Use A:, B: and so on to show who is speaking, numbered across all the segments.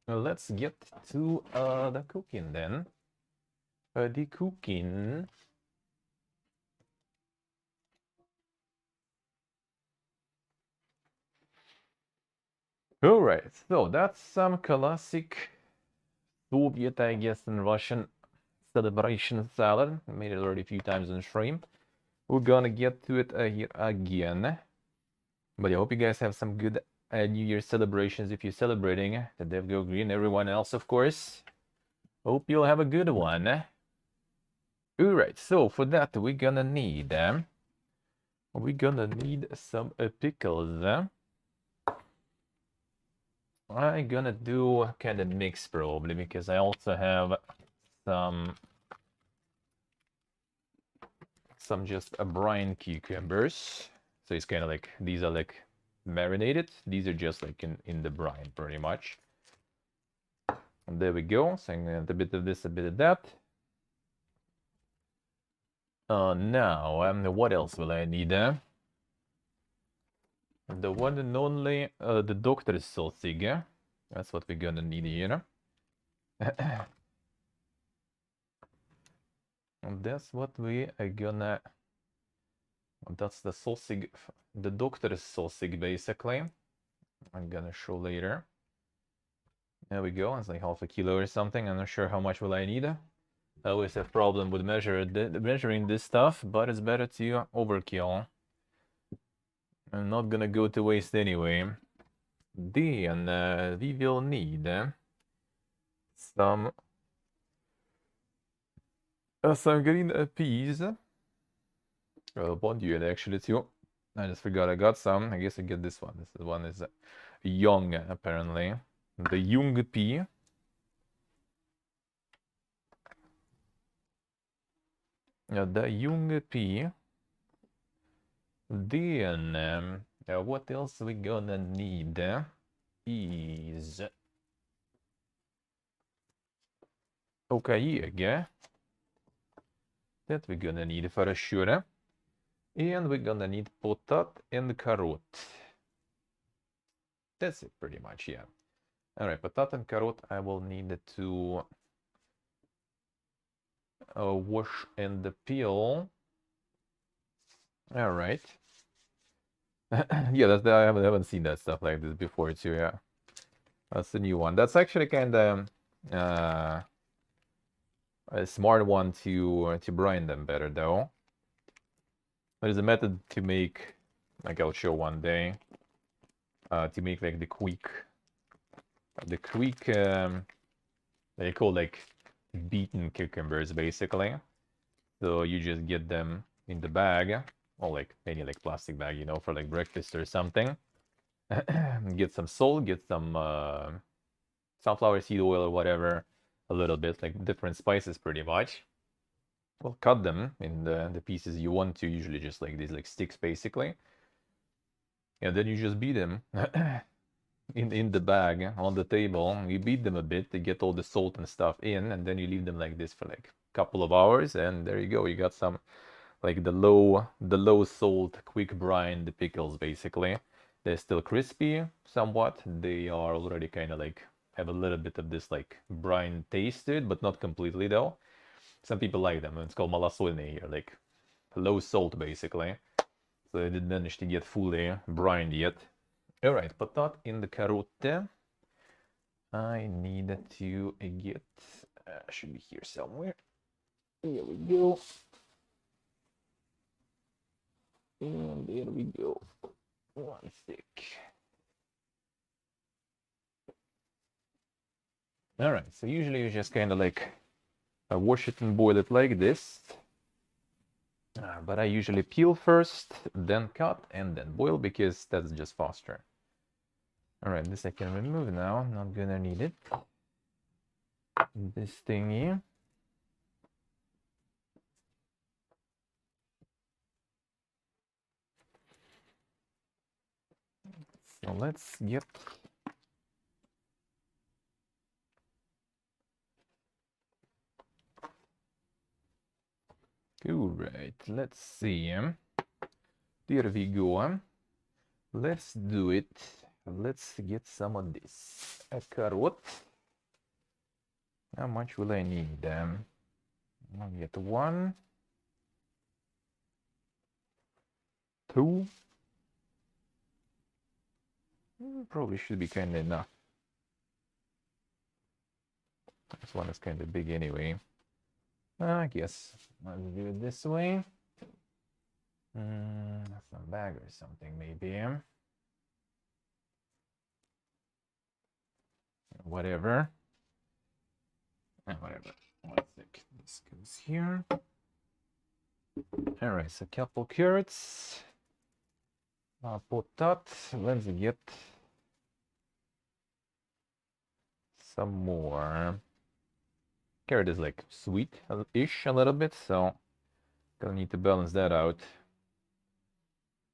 A: let's get to the cooking then. The cooking. All right, so that's some classic Soviet, I guess, and Russian celebration salad. I made it already a few times on stream. We're gonna get to it here again. But I hope you guys have some good New Year celebrations if you're celebrating the Dev Go Green. Everyone else, of course. Hope you'll have a good one. Alright, so for that we're gonna need some pickles. I'm gonna do kind of mix probably because I also have some just brine cucumbers. So it's kind of like these are like marinated. These are just like in the brine pretty much. And there we go. So I'm gonna add a bit of this, a bit of that. Now, what else will I need? The one and only, the doctor's sausage. That's what we're gonna need here. And that's what we are gonna... That's the sausage, the doctor's sausage, basically. I'm gonna show later. There we go. It's like half a kilo or something. I'm not sure how much will I need. I always have problem with measuring this stuff, but it's better to overkill. I'm not gonna go to waste anyway. Then we will need some green peas. Bondieu actually too. I just forgot I got some. I guess I get this one. This one is young apparently. The young pea. The young pea. Then what else we gonna need is okay, that we're gonna need for sure. And we're gonna need potat and carrot. That's it pretty much, yeah. Alright, potat and carrot I will need to wash and peel. Alright. Yeah, I haven't seen that stuff like this before too, yeah. That's the new one. That's actually kind of a smart one to brine them better though. There's a method to make, like I'll show one day, to make like the quick, they call like beaten cucumbers basically. So you just get them in the bag, or like any like plastic bag, you know, for like breakfast or something. Get some salt, get some sunflower seed oil or whatever, a little bit, like different spices pretty much. Well, cut them in the pieces you want to, usually just like these like sticks basically. And then you just beat them in the bag on the table. You beat them a bit to get all the salt and stuff in, and then you leave them like this for like a couple of hours, and there you go. You got some like the low salt quick brine, the pickles basically. They're still crispy somewhat. They are already kind of like have a little bit of this like brine taste to it, but not completely though. Some people like them. It's called malasolne here, like low salt basically. So I didn't manage to get fully brined yet. Alright, potat in the carote. I need to get, should be here somewhere. Here we go. And there we go. One sec. Alright, so usually you just kind of like wash it and boil it like this. But I usually peel first, then cut, and then boil because that's just faster. Alright, this I can remove now. Not gonna need it. This thingy. So let's get alright, let's see. There we go. Let's do it. Let's get some of this. A carrot. How much will I need? I'll get 1, 2. Probably should be kind of enough. This one is kind of big anyway. I guess let's do it this way. Some bag or something maybe. Whatever. Whatever. 1 sec. This goes here. Alright, so a couple carrots. I'll put that. Let's get some more. Carrot is like sweet-ish a little bit, so gonna need to balance that out.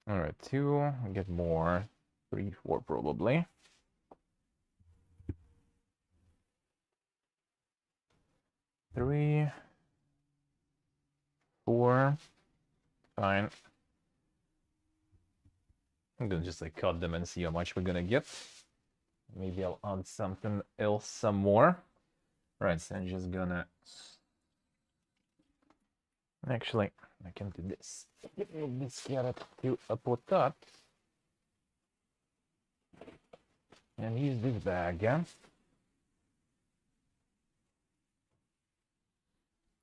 A: Alright, 2. Get more. 3, 4 probably. 3, 4. Fine. I'm gonna just like cut them and see how much we're gonna get. Maybe I'll add something else some more. Right, so I'm just gonna... Actually, I can do this. Move this carrot to a potat. And use this bag, yeah?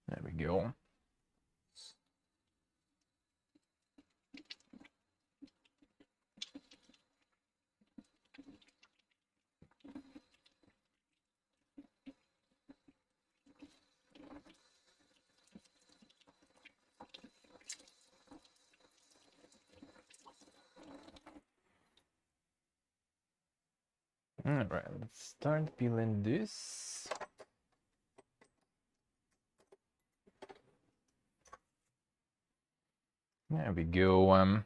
A: There we go. Alright, let's start peeling this. There we go. You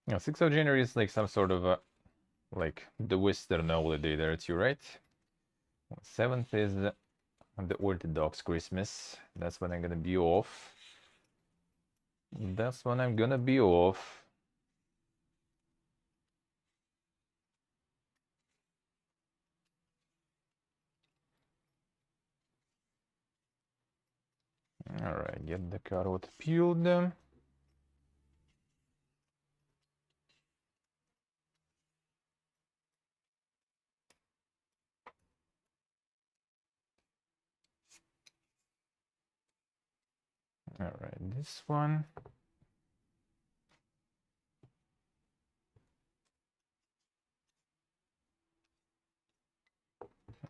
A: know, 6th of January is like some sort of a, like the Western holiday there too, right? 7th is the Orthodox Christmas. That's when I'm gonna be off. That's when I'm gonna be off. Alright, get the carrot peeled. Alright, this one.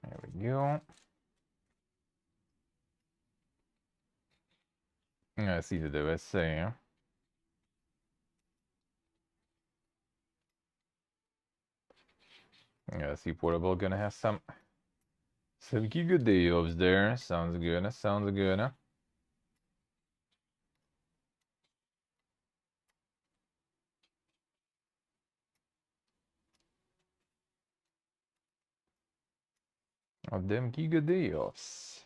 A: There we go. Yeah, it's easy to do, I say. Yeah, see, Portable gonna have some giga deals there. Sounds good, sounds good. Of them giga deals.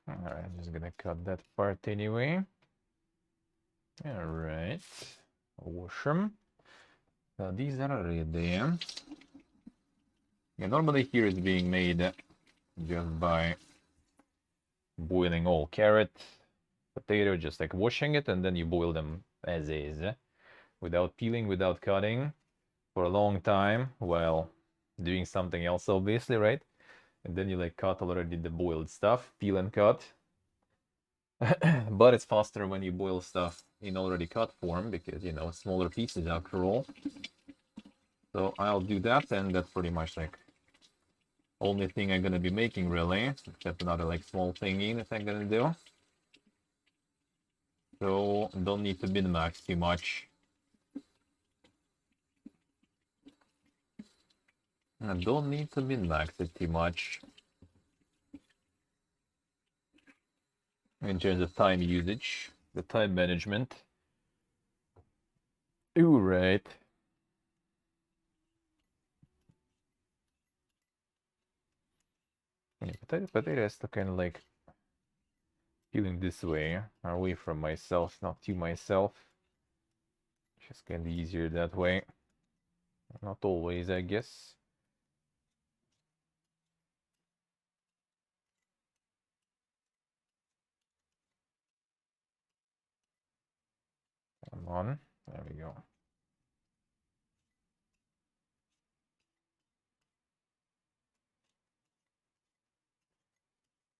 A: Alright, I'm just gonna cut that part anyway. Alright. Wash them. So these are ready. Yeah, normally here is being made just by boiling all carrot, potato, just like washing it, and then you boil them as is, without peeling, without cutting, for a long time, while doing something else, obviously, right? And then you like cut already the boiled stuff, peel and cut. But it's faster when you boil stuff in already cut form, because, you know, smaller pieces after all. So I'll do that, and that's pretty much like only thing I'm gonna be making, really, except another like small thingy that I'm gonna do. So don't need to min-max too much. I don't need to min-max it too much in terms of time usage, the time management. Ooh, right. Yeah, potato has to kind of like Chilling this way, away from myself, not to myself. Just kind of easier that way. Not always, I guess. Come on, there we go.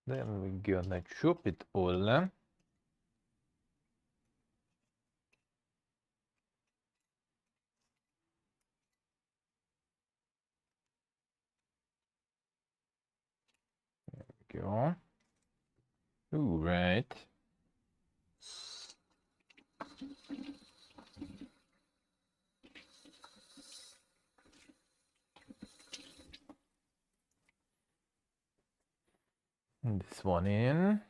A: Then we're gonna chop it all. There we go. Ooh, right. And this one in.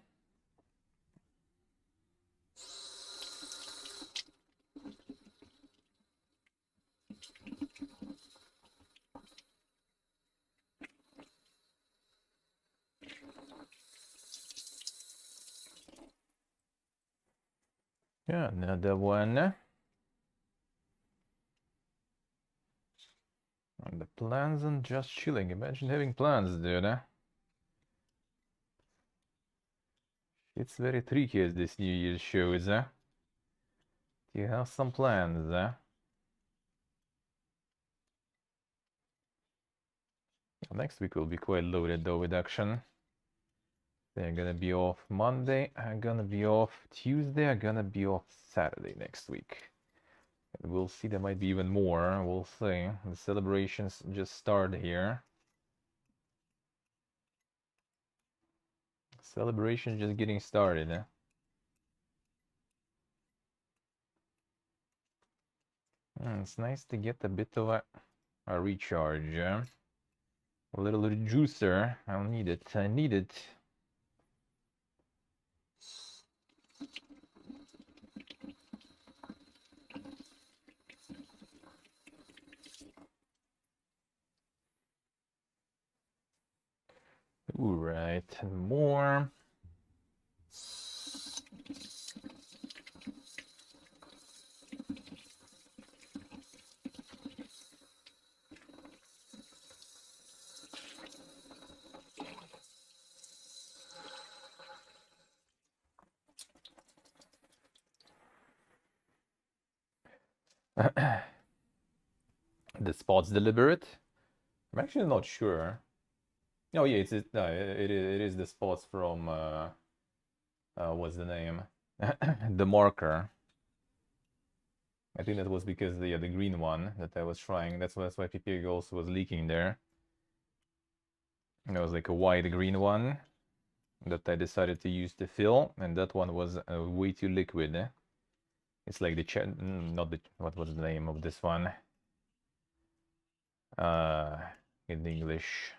A: Yeah, another one. And the plans and just chilling. Imagine having plans, dude. It's very tricky as this New Year's shows. Do you have some plans? Next week will be quite loaded though with action. They're gonna be off Monday. I'm gonna be off Tuesday. I'm gonna be off Saturday next week. And we'll see. There might be even more. We'll see. The celebrations just started here. Celebration just getting started. It's nice to get a bit of a recharge. A little juicer. I'll need it. I need it. All right, and more. The spot's deliberate. I'm actually not sure. Oh yeah, it is the spots from what's the name? The marker. I think that was because the green one that I was trying. That's why PPA also was leaking there. And it was like a white green one that I decided to use to fill, and that one was way too liquid. It's like the not the what was the name of this one? In English.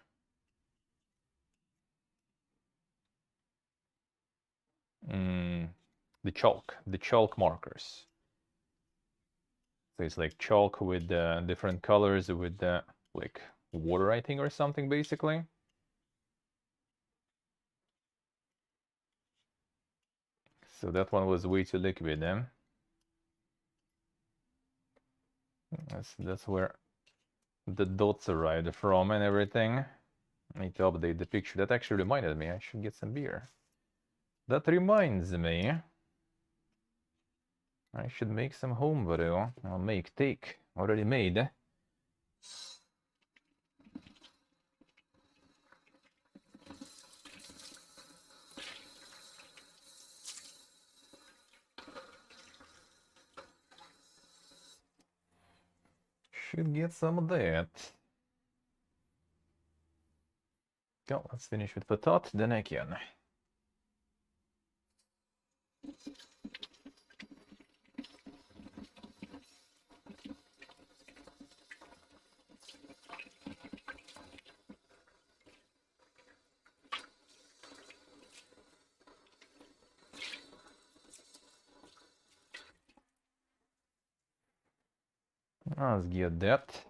A: The chalk markers. So it's like chalk with different colors with like water, I think, or something, basically. So that one was way too liquid, then. That's where the dots arrived from and everything. I need to update the picture. That actually reminded me I should get some beer. That reminds me I should make some homebrew. I'll make take already made. Should get some of that. Go, let's finish with patat, then I can. Let's get that.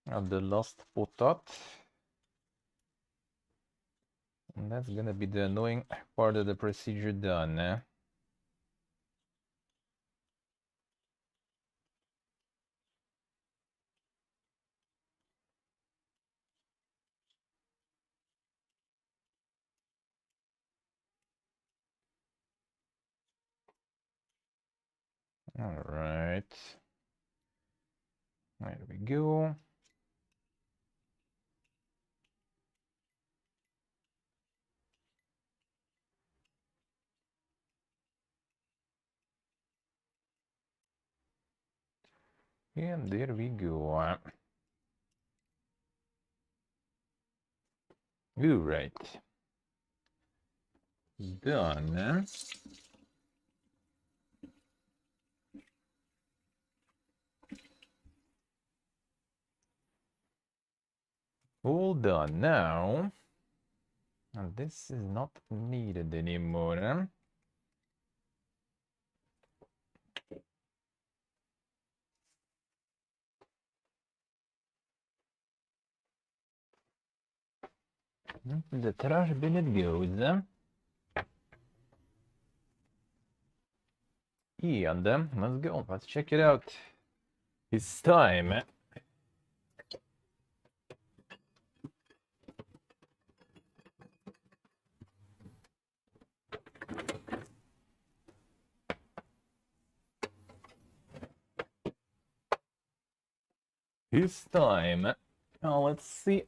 A: At the last potat. And that's gonna be the annoying part of the procedure done. All right. There we go. And there we go. All right. Done. All done now. And this is not needed anymore. The trash bin it goes. And let's go. Let's check it out. It's time. It's time. Oh, let's see.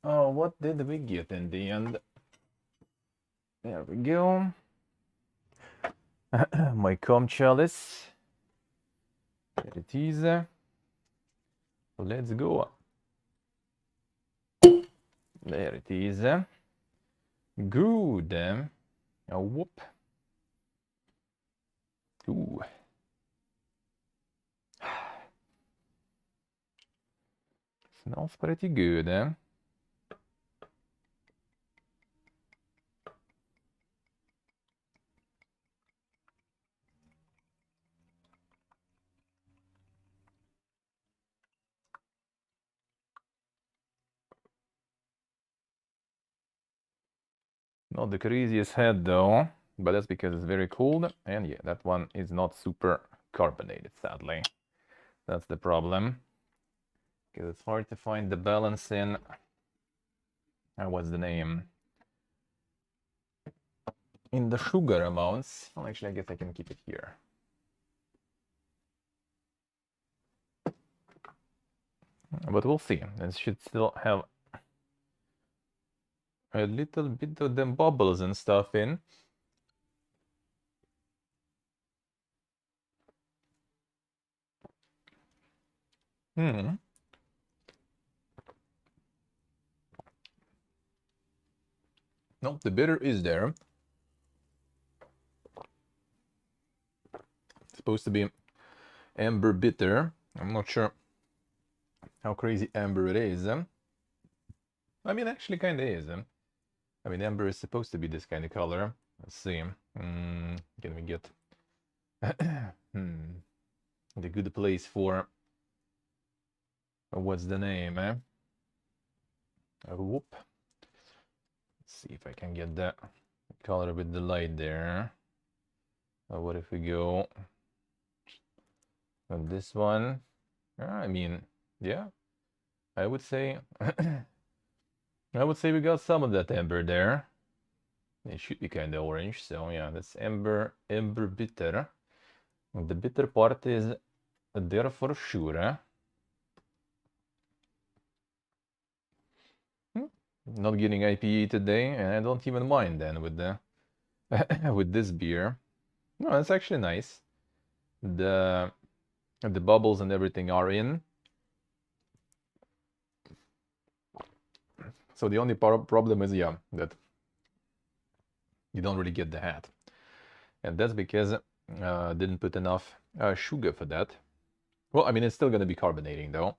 A: Oh, what did we get in the end? There we go. My comb chalice. There it is. Let's go. There it is. Good. Oh, whoop. Ooh. Smells pretty good. Not the craziest head though, but that's because it's very cold. And yeah, that one is not super carbonated, sadly. That's the problem. Because it's hard to find the balance in... what's the name? In the sugar amounts. Well, actually, I guess I can keep it here. But we'll see. It should still have a little bit of them bubbles and stuff in. No, the bitter is there. It's supposed to be amber bitter. I'm not sure how crazy amber it is. I mean, actually kind of is. I mean, amber is supposed to be this kind of color. Let's see. Can we get the good place for... what's the name, whoop. Let's see if I can get that color with the light there. What if we go on this one? I mean, yeah, I would say we got some of that amber there. It should be kind of orange, so yeah, that's amber bitter. The bitter part is there for sure. Not getting IPA today, and I don't even mind then with the with this beer. No, it's actually nice. The bubbles and everything are in. So the only problem is, yeah, that you don't really get the hat. And that's because I didn't put enough sugar for that. Well, I mean, it's still going to be carbonating though.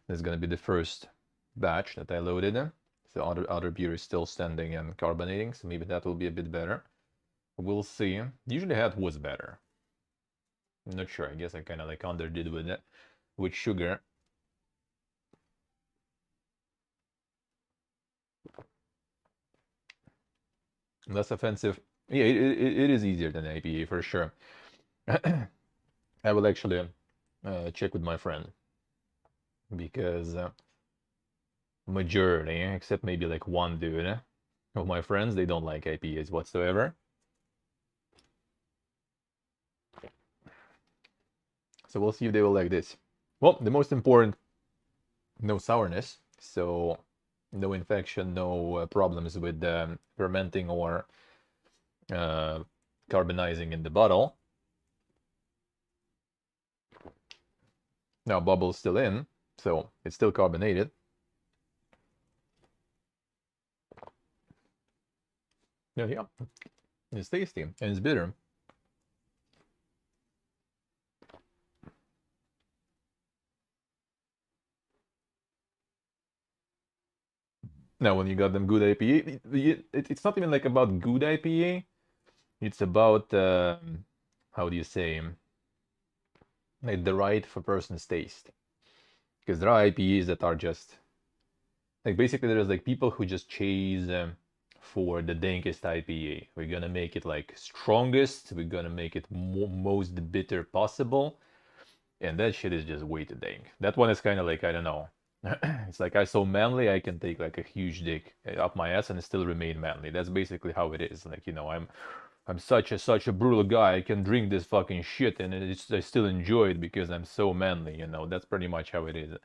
A: This is going to be the first batch that I loaded. So other beer is still standing and carbonating, so maybe that will be a bit better. We'll see. Usually hat was better. I'm not sure. I guess I kind of like underdid with it, with sugar. Less offensive. Yeah, it is easier than IPA for sure. I will actually check with my friend because majority, except maybe like one dude of my friends, they don't like IPAs whatsoever. So we'll see if they will like this. Well, the most important, no sourness, so no infection, no problems with fermenting or carbonizing in the bottle. Now bubble's still in, so it's still carbonated. Yeah, it's tasty and it's bitter. Now, when you got them good IPA, it's not even like about good IPA. It's about how do you say, like the right for person's taste. Because there are IPAs that are just like basically there's like people who just chase for the dankest IPA. We're gonna make it like strongest. We're gonna make it most bitter possible, and that shit is just way too dank. That one is kind of like I don't know. It's like I so manly I can take like a huge dick up my ass and still remain manly. That's basically how it is. Like I'm such a brutal guy. I can drink this fucking shit and I still enjoy it because I'm so manly. That's pretty much how it is.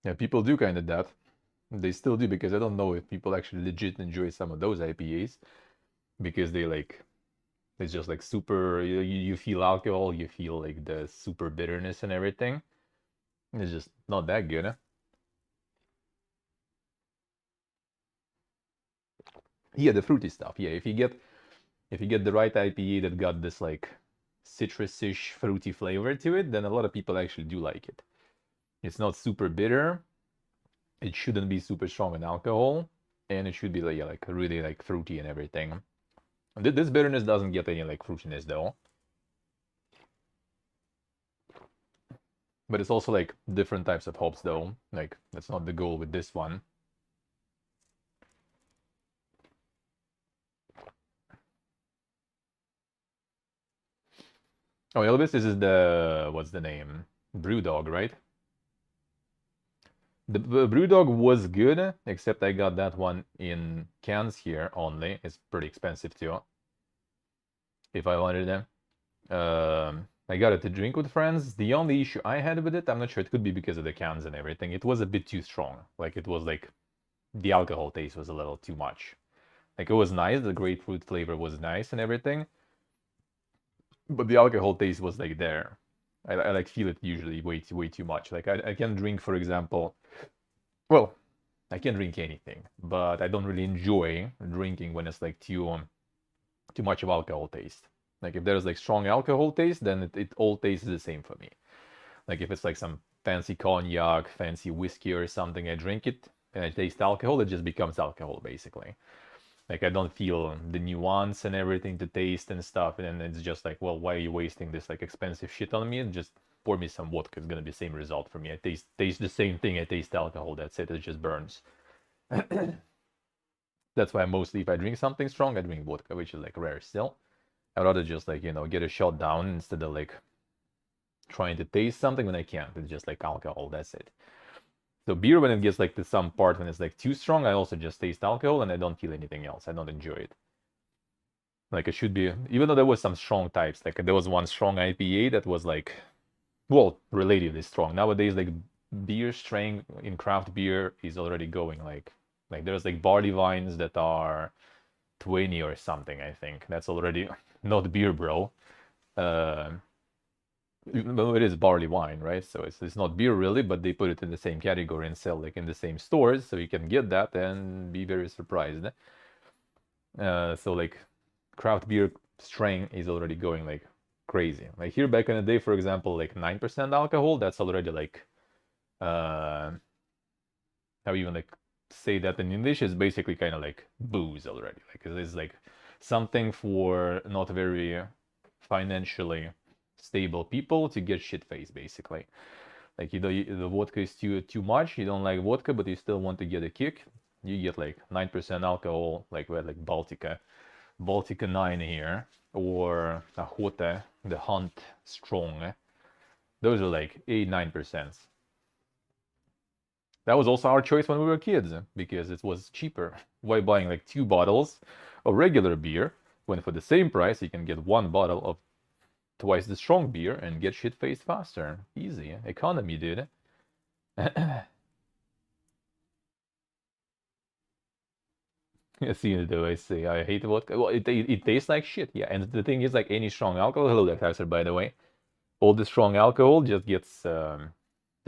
A: Yeah, people do kind of that. They still do because I don't know if people actually legit enjoy some of those IPAs because it's just like super. You feel alcohol, you feel like the super bitterness and everything. It's just not that good. Huh? Yeah, the fruity stuff. Yeah, if you get the right IPA that got this like citrus-ish fruity flavor to it, then a lot of people actually do like it. It's not super bitter. It shouldn't be super strong in alcohol, and it should be like, yeah, like really like fruity and everything. This bitterness doesn't get any like fruitiness though. But it's also like different types of hops though. Like that's not the goal with this one. Oh, Elvis, this is what's the name? Brewdog, right? The Brewdog was good, except I got that one in cans here only. It's pretty expensive too. If I wanted them. I got it to drink with friends. The only issue I had with it, I'm not sure, it could be because of the cans and everything. It was a bit too strong. Like it was like the alcohol taste was a little too much. Like it was nice, the grapefruit flavor was nice and everything, but the alcohol taste was like there. I like feel it usually way too much. Like I can drink, for example, well, I can drink anything, but I don't really enjoy drinking when it's like too much of alcohol taste. Like if there's like strong alcohol taste, then it all tastes the same for me. Like if it's like some fancy cognac, fancy whiskey or something, I drink it and I taste alcohol, it just becomes alcohol basically. Like I don't feel the nuance and everything to taste and stuff, and then it's just like, well, why are you wasting this like expensive shit on me? And just pour me some vodka. It's gonna be the same result for me. I taste the same thing. I taste alcohol. That's it. It just burns. That's why mostly if I drink something strong, I drink vodka, which is like rare still. I'd rather just like get a shot down instead of like trying to taste something when I can't. It's just like alcohol. That's it. So beer, when it gets like to some part when it's like too strong, I also just taste alcohol and I don't feel anything else. I don't enjoy it. Like it should be, even though there was some strong types, like there was one strong IPA that was like, well, relatively strong. Nowadays, like beer strength in craft beer is already going like there's like barley wines that are 20 or something, I think. That's already not beer, bro. Uh, even though it is barley wine, right? So it's not beer really, but they put it in the same category and sell like in the same stores, so you can get that and be very surprised. So like craft beer strength is already going like crazy. Like here back in the day, for example, like 9% alcohol, that's already like how even like say that in English is basically kind of like booze already. Like it's like something for not very financially stable people to get shit faced basically. Like the vodka is too much, you don't like vodka, but you still want to get a kick. you get like 9% alcohol, like we had like Baltica 9 here, or Ajote, the Hunt Strong. Those are like 8-9%. That was also our choice when we were kids, because it was cheaper. Why buying like 2 bottles of regular beer, when for the same price you can get 1 bottle of twice the strong beer and get shit-faced faster. Easy. Economy, dude. See, do I say I hate vodka? Well, it tastes like shit, yeah. And the thing is, like any strong alcohol, hello there, Kaiser, by the way. All the strong alcohol just gets the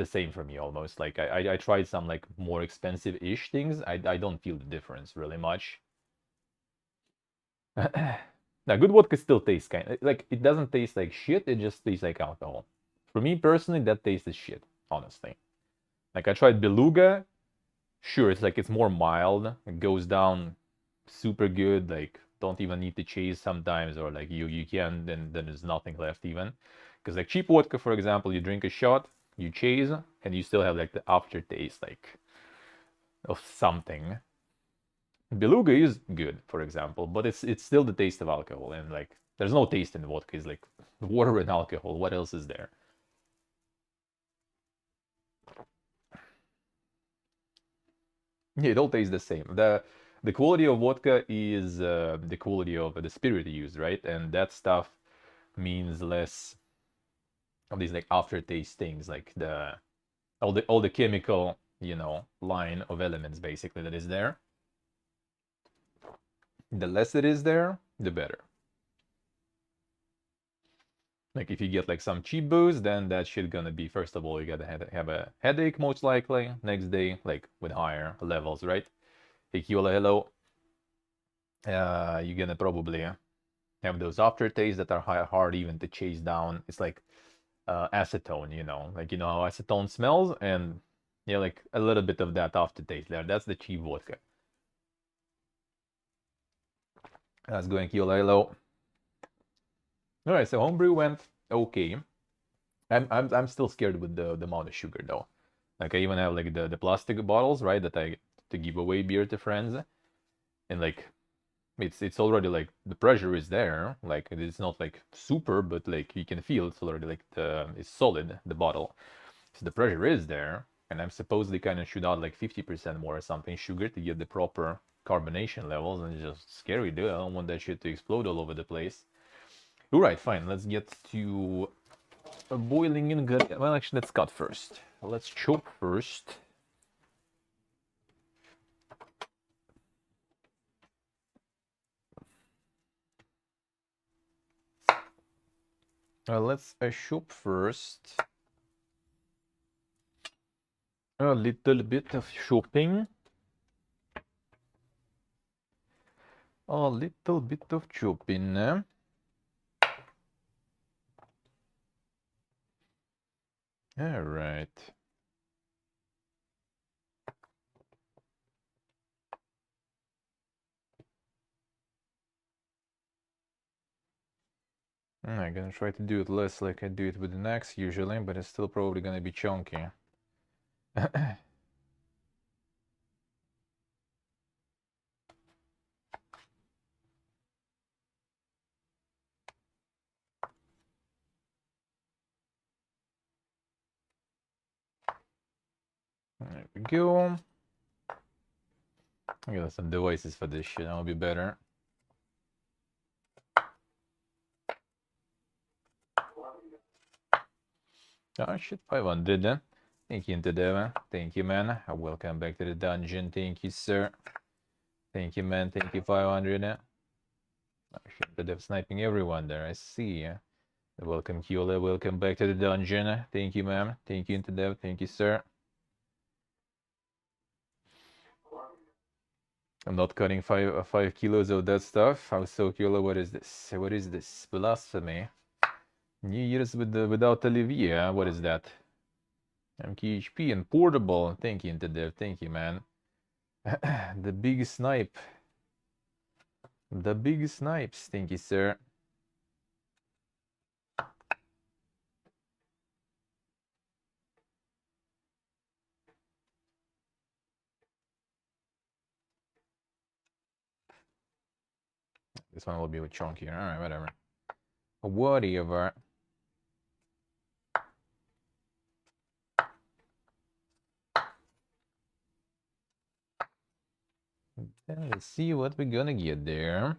A: same for me almost. Like I tried some like more expensive-ish things. I don't feel the difference really much. Now, good vodka still tastes kind of like, it doesn't taste like shit. It just tastes like alcohol. For me personally, that tastes as shit, honestly. Like I tried Beluga. Sure, it's like it's more mild. It goes down super good. Like don't even need to chase sometimes, or like you can, then there's nothing left even. Because like cheap vodka, for example, you drink a shot, you chase, and you still have like the aftertaste like of something. Beluga is good, for example, but it's still the taste of alcohol, and like there's no taste in vodka. It's like water and alcohol. What else is there? Yeah, it all tastes the same. The quality of vodka is the quality of the spirit used, right? And that stuff means less of these like aftertaste things, like all the chemical, line of elements basically that is there. The less it is there, the better. Like if you get like some cheap booze, then that shit gonna be, first of all, you gotta have a headache most likely next day, like with higher levels, right? Tequila, hello. You're gonna probably have those aftertastes that are hard even to chase down. It's like acetone, like how acetone smells, and yeah, like a little bit of that aftertaste there. That's the cheap vodka. That's going Tequila, hello. All right, so homebrew went okay. I'm still scared with the amount of sugar though. Like I even have like the plastic bottles, right, that I to give away beer to friends, and like it's already like the pressure is there. Like it's not like super, but like you can feel it's already like it's solid, the bottle. So the pressure is there, and I'm supposedly kind of shoot out like 50% more or something sugar to get the proper carbonation levels, and it's just scary, dude. I don't want that shit to explode all over the place. All right, fine. Let's get to boiling in good. Well, actually, let's cut first. Let's chop first. Let's chop first. A little bit of chopping. A little bit of chopping. All right. I'm gonna try to do it less like I do it with the axe usually, but it's still probably gonna be chunky. There we go. I got some devices for this shit, that'll be better. Oh shit, 500 then. Thank you, Interdeva. Thank you, man. Welcome back to the dungeon. Thank you, sir. Thank you, man. Thank you, 500. Oh shit, Interdev sniping everyone there. I see. Welcome, Kyola. Welcome back to the dungeon. Thank you, ma'am. Thank you, Interdev. Thank you, sir. I'm not cutting 5 kilos of that stuff. How so, Kyola? What is this? What is this? Blasphemy. New Year's without Olivier. What is that? MKHP and portable. Thank you, Interdev. Thank you, man. The big snipe. The big snipes. Thank you, sir. This one will be with chunkier. Alright, whatever. Whatever. Then let's see what we're gonna get there.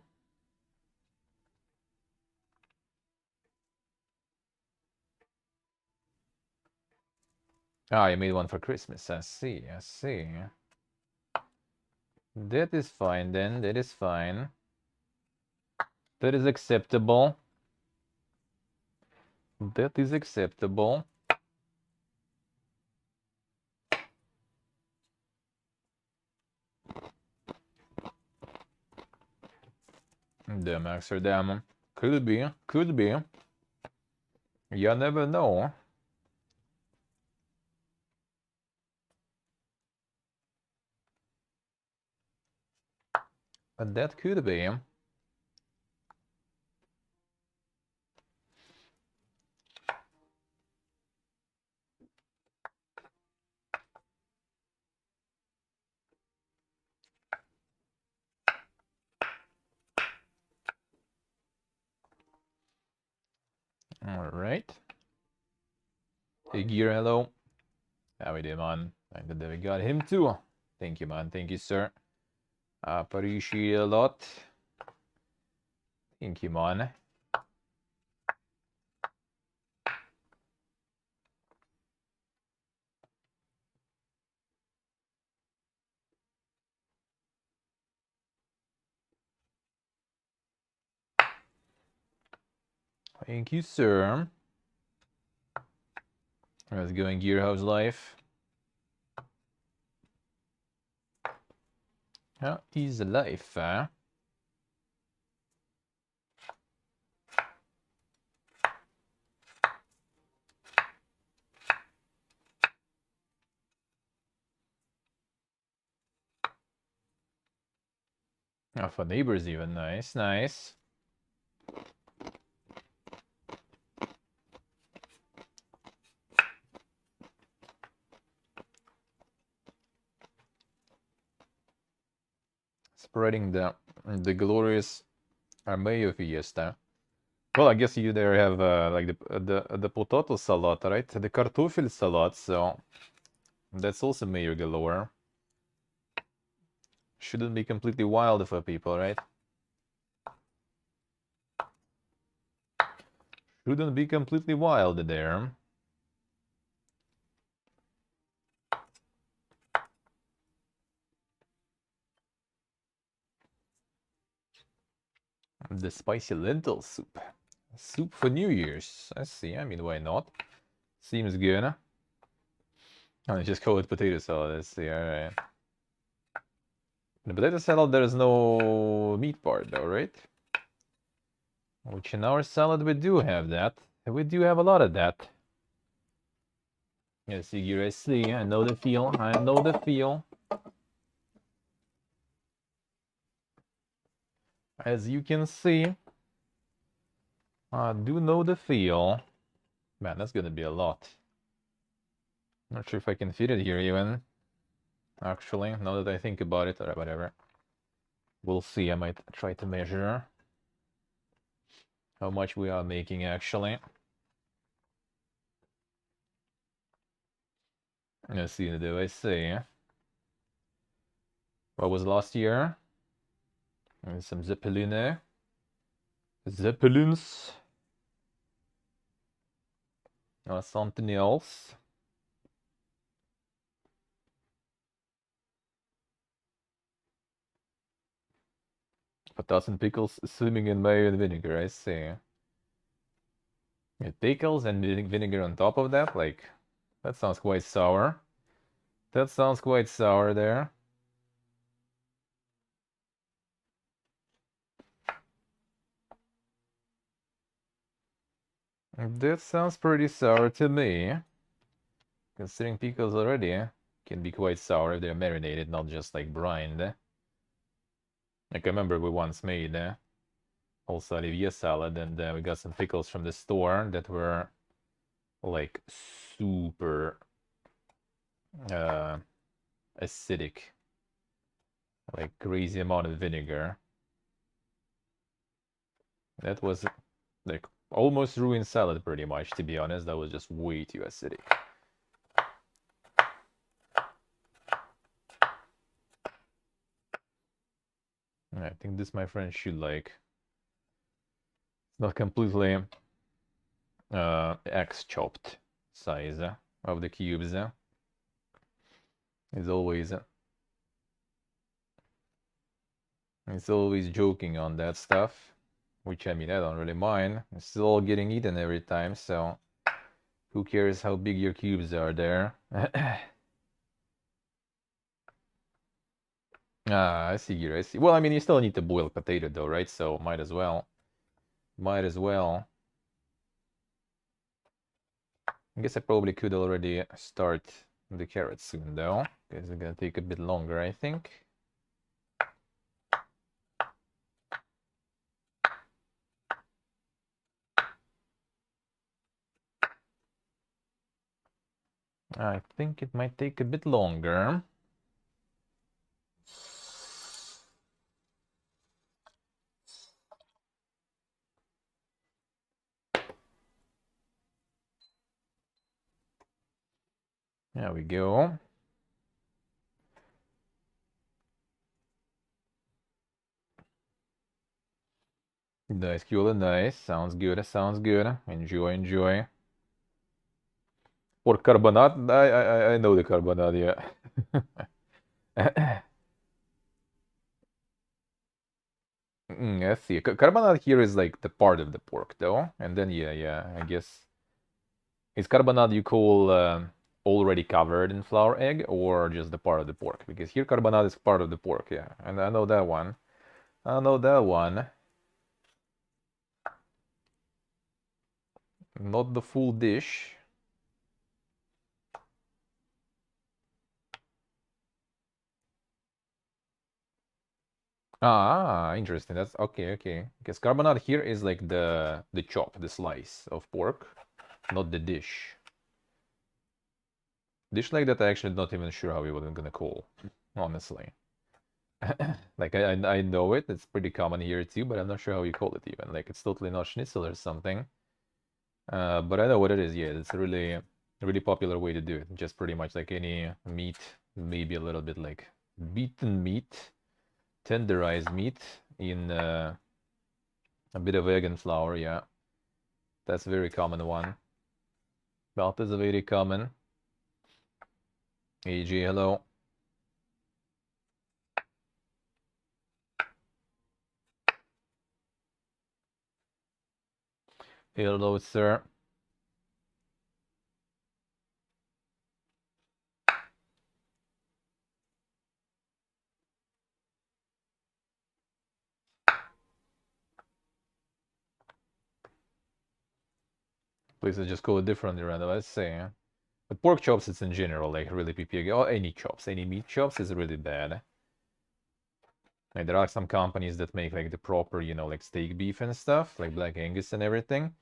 A: Ah, you made one for Christmas. I see, I see. That is fine then, that is fine. That is acceptable. That is acceptable. Damn, Maxer, damn. Could be, could be. You never know. But that could be. Alright. Hey, Gear, hello. How we doing, man? Thank that we got him too. Thank you, man. Thank you, sir. Appreciate a lot. Thank you, man. Thank you, sir. How's it going, Gear? How's life? How is life, huh? Oh, for neighbors even. Nice, nice. Spreading the glorious Mayo fiesta. Well, I guess you there have like the potato salad, right? The kartoffel salad, so that's also Mayo galore. Shouldn't be completely wild for people, right? Shouldn't be completely wild there. The spicy lentil soup. Soup for New Year's. I see. I mean, why not? Seems good. Oh, just call it potato salad. Let's see. Alright. The potato salad, there's no meat part though, right? Which in our salad we do have that. We do have a lot of that. Yes, you guys see. I know the feel. I know the feel. As you can see, I do know the feel. Man, that's gonna be a lot. Not sure if I can fit it here even. Actually, now that I think about it, or whatever. We'll see. I might try to measure how much we are making actually. Let's see, do I see? What was last year? And some Zeppelin. Zeppelins. Or something else. Potatoes and pickles swimming in mayo and vinegar, I see. Yeah, pickles and vinegar on top of that? Like, that sounds quite sour. That sounds quite sour there. That sounds pretty sour to me. Considering pickles already can be quite sour if they're marinated, not just like brined. Like I remember we once made also Olivier salad, and we got some pickles from the store that were like super acidic, like crazy amount of vinegar. That was like almost ruined salad pretty much, to be honest. That was just way too acidic. I think this, my friend, should like not completely X chopped size of the cubes. Is always it's always joking on that stuff, which I mean I don't really mind. It's still all getting eaten every time, so who cares how big your cubes are there? Ah, I see here, I see. Well, I mean, you still need to boil potato though, right? So might as well. Might as well. I guess I probably could already start the carrots soon though, because it's gonna take a bit longer, I think. I think it might take a bit longer. There we go. Nice, cool, nice. Sounds good, sounds good. Enjoy, enjoy. Or carbonate? I know the carbonate, yeah. I see. Carbonate here is like the part of the pork, though. And then, yeah, I guess. Is carbonate you call already covered in flour egg or just the part of the pork? Because here carbonate is part of the pork, yeah. And I know that one. I know that one. Not the full dish. Ah, interesting. That's okay, okay. Because carbonate here is like the chop, the slice of pork, not the dish. Dish like that, I actually not even sure how we were gonna call, honestly. Like I know it, it's pretty common here too, but I'm not sure how you call it even. Like it's totally not schnitzel or something. But I know what it is. Yeah, it's a really popular way to do it. Just pretty much like any meat, maybe a little bit like beaten meat, tenderized meat in a bit of egg and flour. Yeah, that's a very common one. That is a very common. AJ, hello. Hello, sir. Please just call it differently, random. Let's say. But pork chops, it's in general like really PPG. Or any chops, any meat chops is really bad. Like there are some companies that make like the proper, you know, like steak beef and stuff, like Black Angus and everything.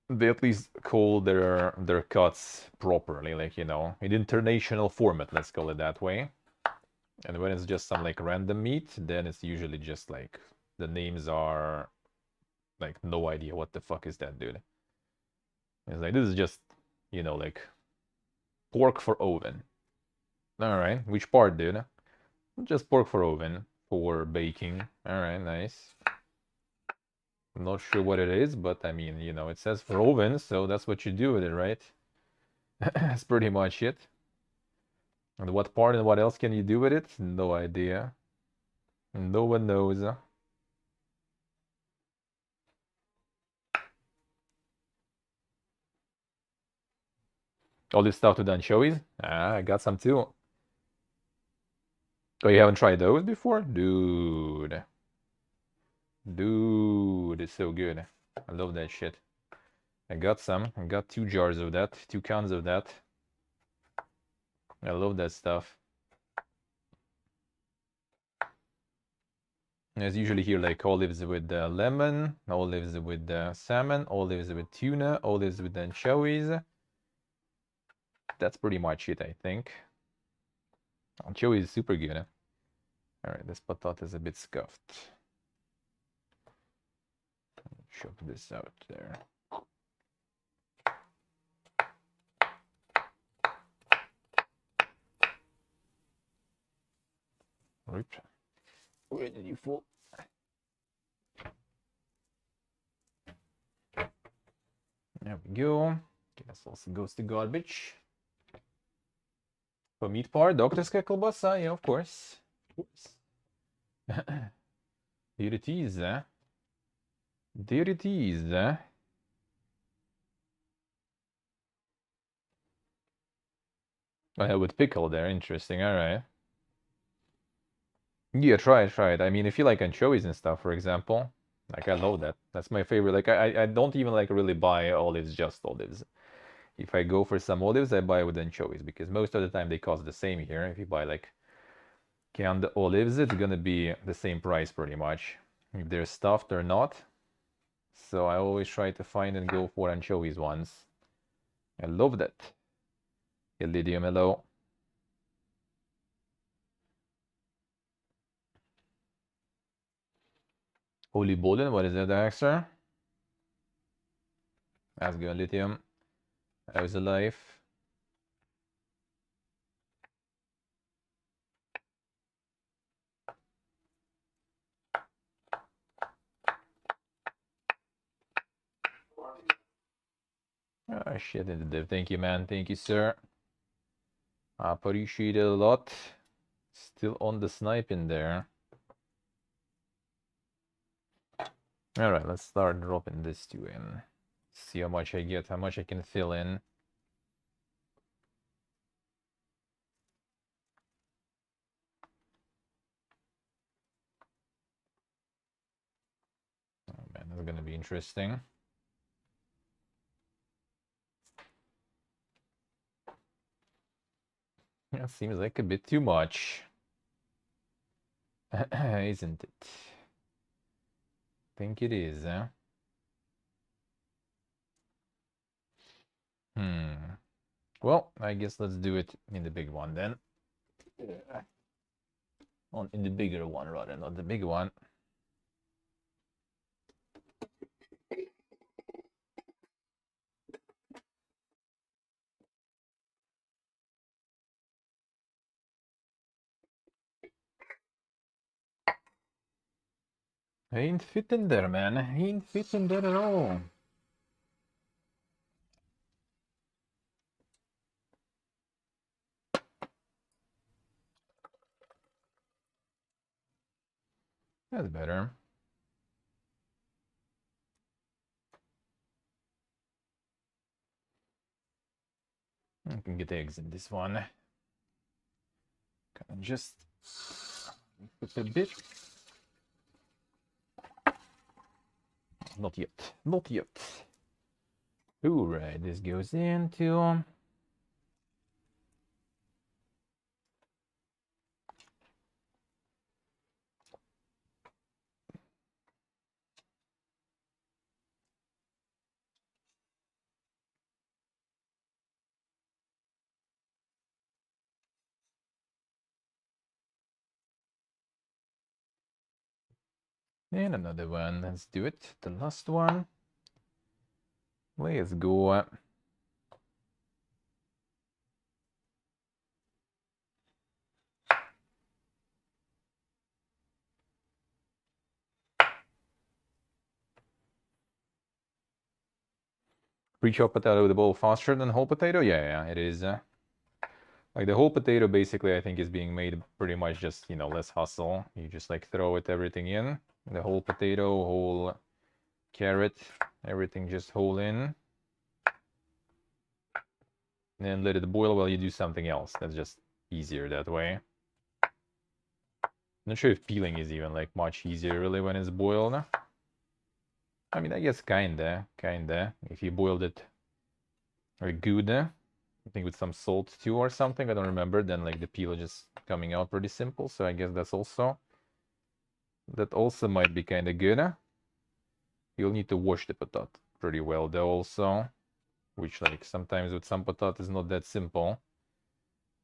A: They at least call their cuts properly, like, you know, in international format, let's call it that way. And when it's just some like random meat, then it's usually just like the names are like no idea what the fuck is that, dude. It's like this is just, you know, like pork for oven. All right, which part, dude? Just pork for oven for baking. All right, nice. I'm not sure what it is, but I mean, you know, it says for oven, so that's what you do with it, right? That's pretty much it. And what part and what else can you do with it? No idea. No one knows. All this stuff with anchovies? Ah, I got some too. Oh, you haven't tried those before? Dude. Dude, it's so good. I love that shit. I got some. I got 2 jars of that. 2 cans of that. I love that stuff. There's usually here like olives with lemon, olives with salmon, olives with tuna, olives with anchovies. That's pretty much it, I think. Anchovy is super good. Alright, this potato is a bit scuffed. shove this out there. Right. Where did you fall? There we go. Guess also goes to garbage. Помít part, doktorska колбаса, yeah, of course. Of course. There it is, There it is, I have with pickle there, interesting, alright. Yeah, try it. I mean, if you like anchovies and stuff, for example, like I love that. That's my favorite. Like I don't even like really buy olives, just olives. If I go for some olives, I buy with anchovies because most of the time they cost the same here. If you buy like canned olives, it's gonna be the same price pretty much. If they're stuffed or not. So I always try to find and go for anchovies ones. I love that. Ilidium, hello. Holy Bolden, what is that, Axer? How's it going, Lithium? How's the life? Oh, shit in the div. Thank you, man. Thank you, sir. I appreciate it a lot. Still on the snipe in there. Alright, let's start dropping this two in. See how much I get, how much I can fill in. Oh man, that's gonna be interesting. That seems like a bit too much. Isn't it? Think it is, huh? Well, I guess let's do it in the big one then. In the bigger one rather, not the big one. Ain't fitting there, man. Ain't fitting there at all. That's better. I can get eggs in this one. Can I just put a bit? Not yet. Not yet. Alright, this goes into... And another one. Let's do it. The last one. Let's go. Pre-chop potato with a bowl faster than whole potato? Yeah, it is. Like the whole potato basically I think is being made pretty much just, you know, less hustle. You just like throw everything in. The whole potato, whole carrot, everything just whole in. And then let it boil while you do something else. That's just easier that way. Not sure if peeling is even like much easier really when it's boiled. I mean, I guess kinda. If you boiled it very good, I think with some salt too or something, I don't remember, then like the peel is just coming out pretty simple, so I guess that also might be kinda good. You'll need to wash the potato pretty well though also, which like sometimes with some potato is not that simple.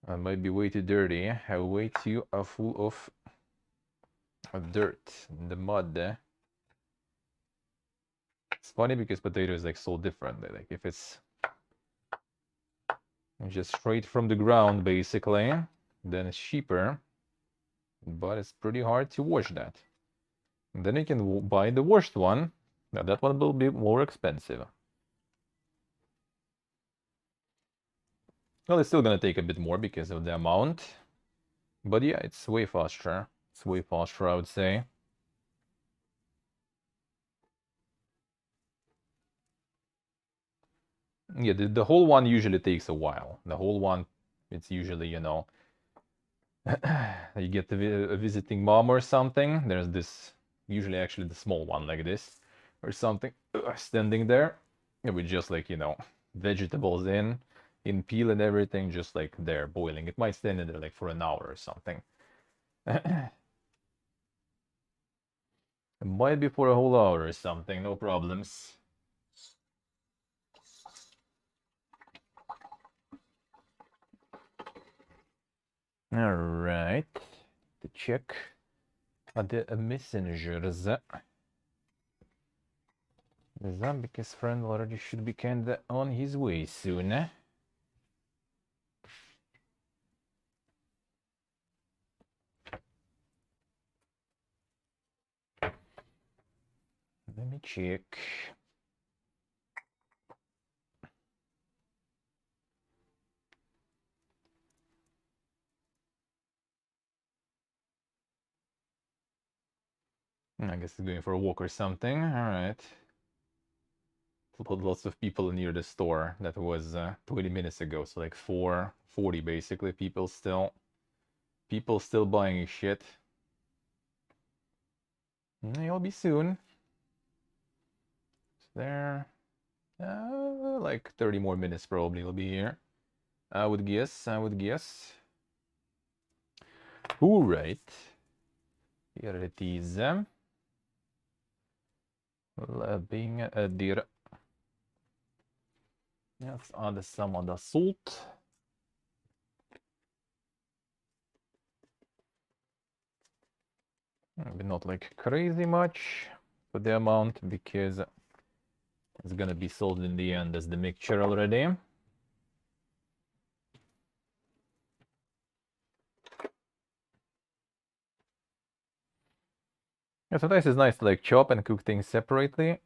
A: It might be way too dirty, way too full of dirt, the mud. It's funny because potato is like so different. Like if it's just straight from the ground, basically, then it's cheaper. But it's pretty hard to wash that. And then you can buy the washed one. Now that one will be more expensive. Well, it's still gonna take a bit more because of the amount. But yeah, it's way faster. It's way faster, I would say. Yeah, the whole one usually takes a while. The whole one, it's usually, you know, you get a visiting mom or something. There's this, usually actually the small one like this or something, standing there with just like, you know, vegetables in peel and everything, just like there boiling. It might stand in there like for an hour or something. It might be for a whole hour or something, no problems. All right, to check the messengers. The Zambik's friend already should be kinda on his way soon. Let me check. I guess he's going for a walk or something. All right. Lots of people near the store. That was 20 minutes ago, so like 4:40 basically. People still buying shit. He'll be soon. There, like 30 more minutes probably he'll be here. I would guess. All right. Here it is. Being a deer. Let's add some of the salt. Maybe not like crazy much for the amount because it's gonna be sold in the end as the mixture already. Yeah, sometimes it's nice to like chop and cook things separately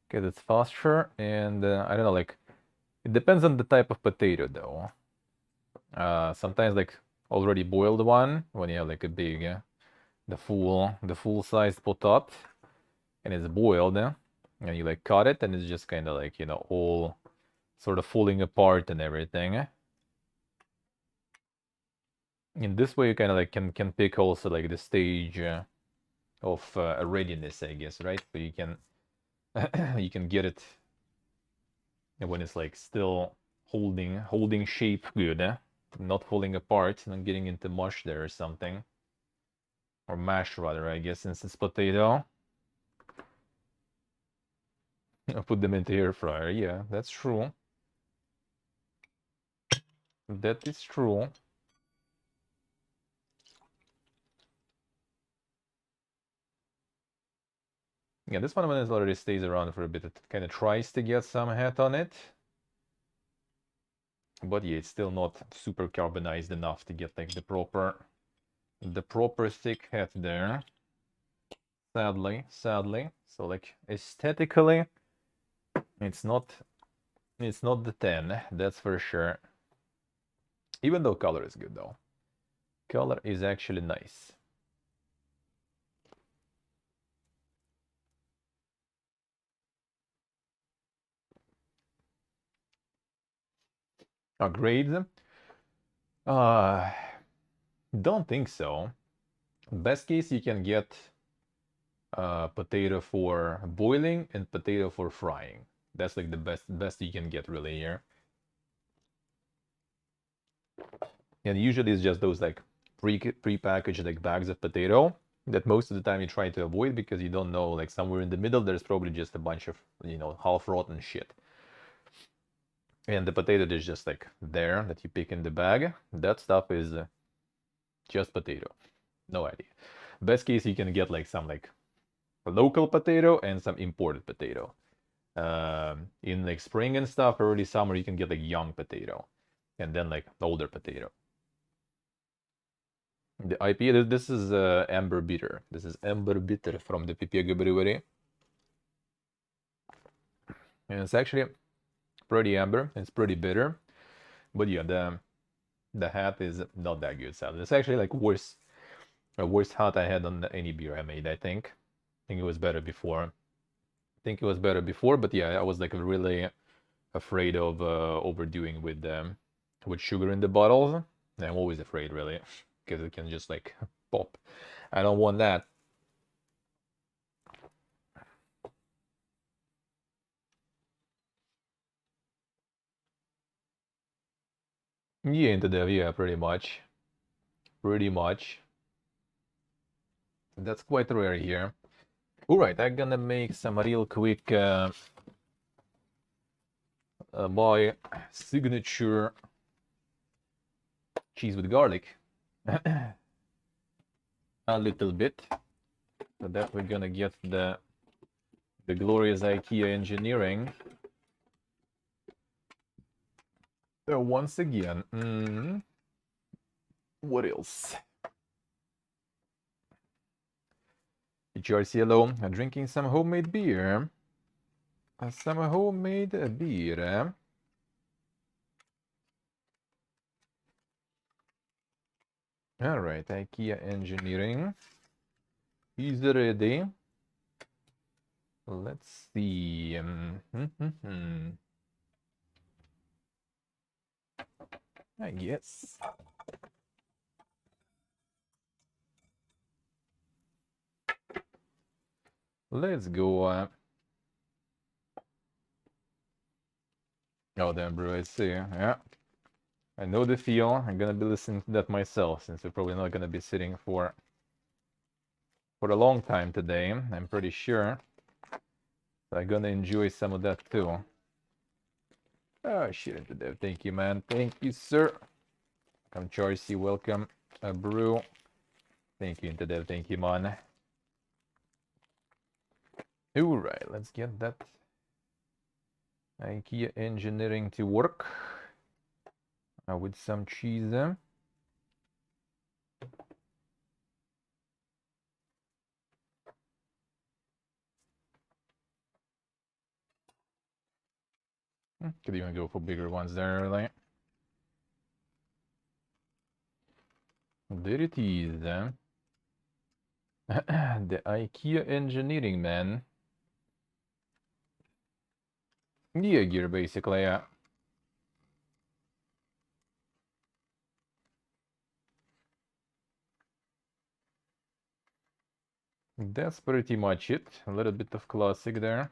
A: because it's faster and I don't know, like it depends on the type of potato though. Sometimes like already boiled one when you have like a big, the full sized potat and it's boiled, and you like cut it and it's just kind of like, you know, all sort of falling apart and everything. In this way, you kind of like can pick also like the stage of readiness, I guess, right? So you can you can get it when it's like still holding shape good, not falling apart, not getting into mush there or something, or mash rather, I guess, since it's potato. I'll put them into air fryer. Yeah, that's true. That is true. Yeah, this one when it already stays around for a bit, it kind of tries to get some heat on it. But yeah, it's still not super carbonized enough to get like the proper thick head there. Sadly. So like aesthetically, it's not the 10, that's for sure. Even though color is good though. Color is actually nice. Grades? Don't think so. Best case you can get potato for boiling and potato for frying. That's like the best you can get really here. And usually it's just those like pre-packaged like bags of potato that most of the time you try to avoid because you don't know, like somewhere in the middle there's probably just a bunch of, you know, half rotten shit. And the potato is just like there that you pick in the bag. That stuff is just potato. No idea. Best case you can get like some like local potato and some imported potato. In like spring and stuff, early summer, you can get like young potato, and then like older potato. The IPA, this is Amber Bitter. This is Amber Bitter from the Pipiego Brewery. And it's actually pretty amber. It's pretty bitter. But yeah, the hat is not that good, sadly. It's actually like worst hat I had on any beer I made, I think. I think it was better before. But yeah, I was like really afraid of overdoing with sugar in the bottles. I'm always afraid, really, because it can just like pop. I don't want that. Yeah, into the yeah, pretty much. Pretty much. That's quite rare here. Alright, I'm gonna make some real quick my signature cheese with garlic. A little bit. So that we're gonna get the glorious IKEA engineering. Once again. What else? HRCLO, drinking some homemade beer. Some homemade beer. Alright, IKEA engineering is ready. Let's see. I guess. Let's go. Oh, damn, bro, I see. Yeah. I know the feel. I'm gonna be listening to that myself, since we're probably not gonna be sitting for a long time today, I'm pretty sure. So I'm gonna enjoy some of that too. Oh, shit, into dev. Thank you, man. Thank you, sir. Welcome, Charcy. Welcome, Brew. Thank you, into dev. Thank you, man. Alright, let's get that IKEA engineering to work with some cheese. Could even go for bigger ones there, really. There it is. The IKEA engineering, man. Yeah, gear, basically, yeah. That's pretty much it. A little bit of classic there.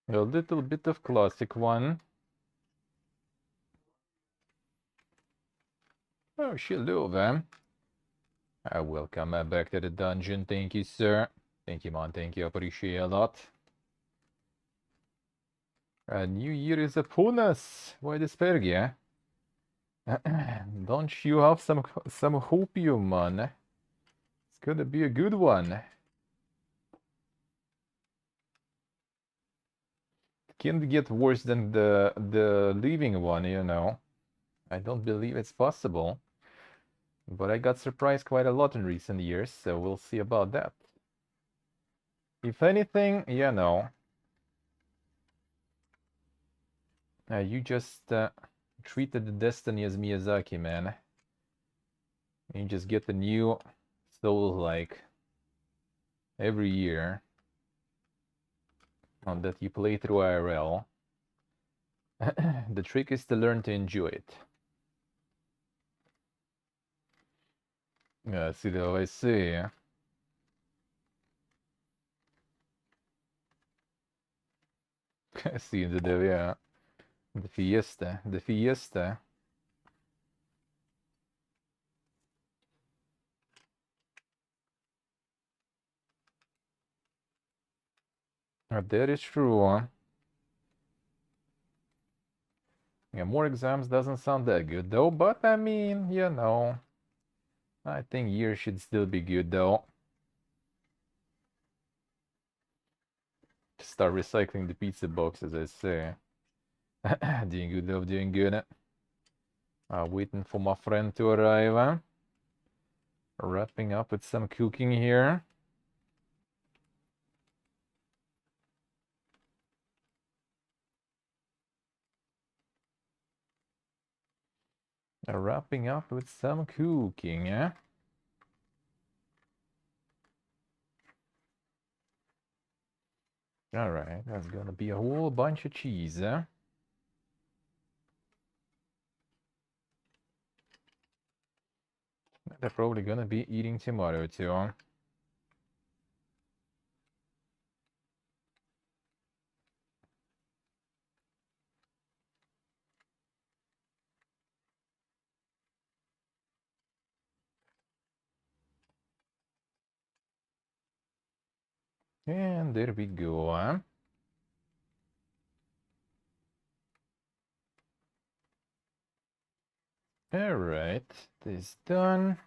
A: A little bit of classic one. Oh, hello, man. Welcome back to the dungeon. Thank you, sir. Thank you, man. Thank you. Appreciate a lot. New Year is upon us. Why the Spergia? Don't you have some hopium, man? It's gonna be a good one. Can't get worse than the leaving one, you know. I don't believe it's possible. But I got surprised quite a lot in recent years, so we'll see about that. If anything, you know, you just treated the destiny as Miyazaki, man. You just get the new Souls like every year that you play through IRL. The trick is to learn to enjoy it. See though, I see. See the yeah. The fiesta. The fiesta. That is true. Yeah, more exams doesn't sound that good though, but I mean, you know, I think year should still be good though. Start recycling the pizza boxes, I say. Doing good though, doing good. Waiting for my friend to arrive. Wrapping up with some cooking here. Wrapping up with some cooking, eh? Alright, that's gonna be a whole bunch of cheese, eh? They're probably gonna be eating tomato too. And there we go, eh? Alright, this done.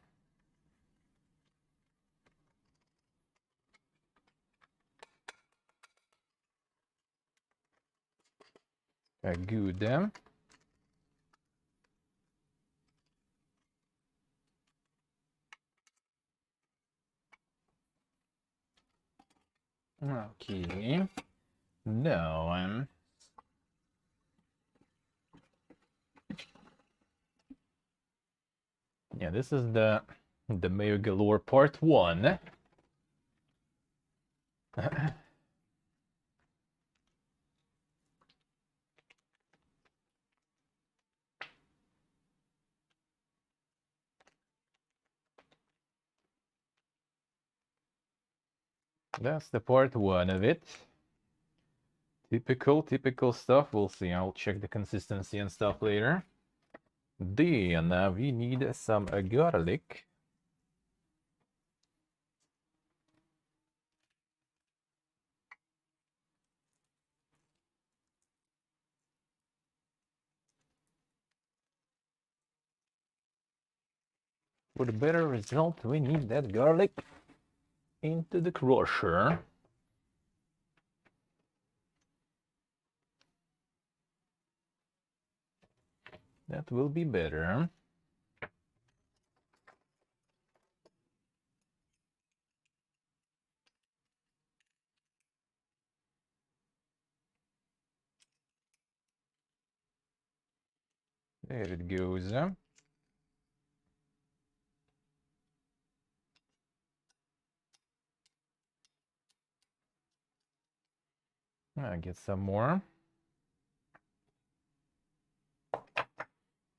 A: Good, eh? Okay. Now, yeah, this is the Mayo Galore Part 1. That's the Part 1 of it. Typical stuff. We'll see. I'll check the consistency and stuff later. Then we need some garlic. For the better result, we need that garlic into the crusher. That will be better. There it goes. I'll get some more.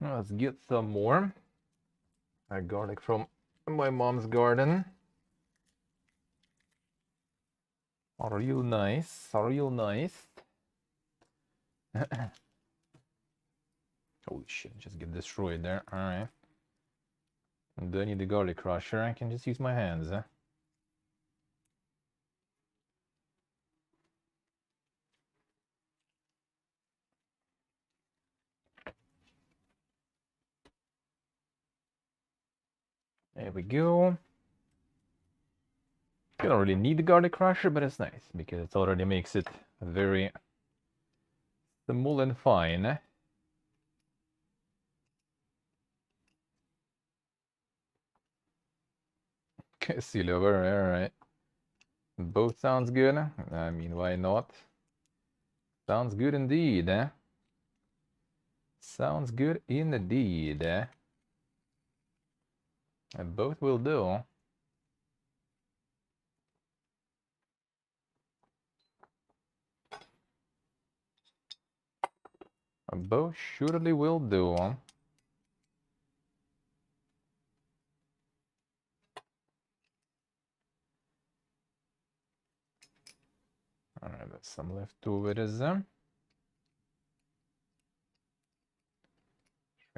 A: Let's get some more. Garlic from my mom's garden. Real nice, real nice. Holy shit, just get destroyed there. Alright. Don't need the garlic crusher, I can just use my hands. There we go. You don't really need the garlic crusher, but it's nice because it already makes it very small and fine. Seal over, alright. Both sounds good. I mean, why not? Sounds good indeed. Sounds good indeed. And both will do. Both surely will do. Alright, that's some leftovers. Try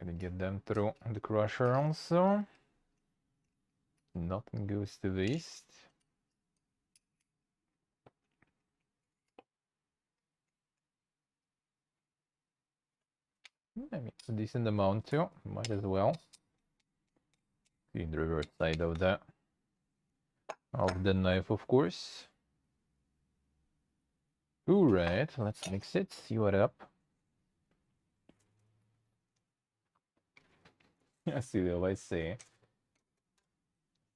A: to get them through the crusher also. Nothing goes to waste. I mean, it's a decent amount too. Might as well. In the reverse side of the knife, of course. Alright, let's mix it, see what up. I see what I say.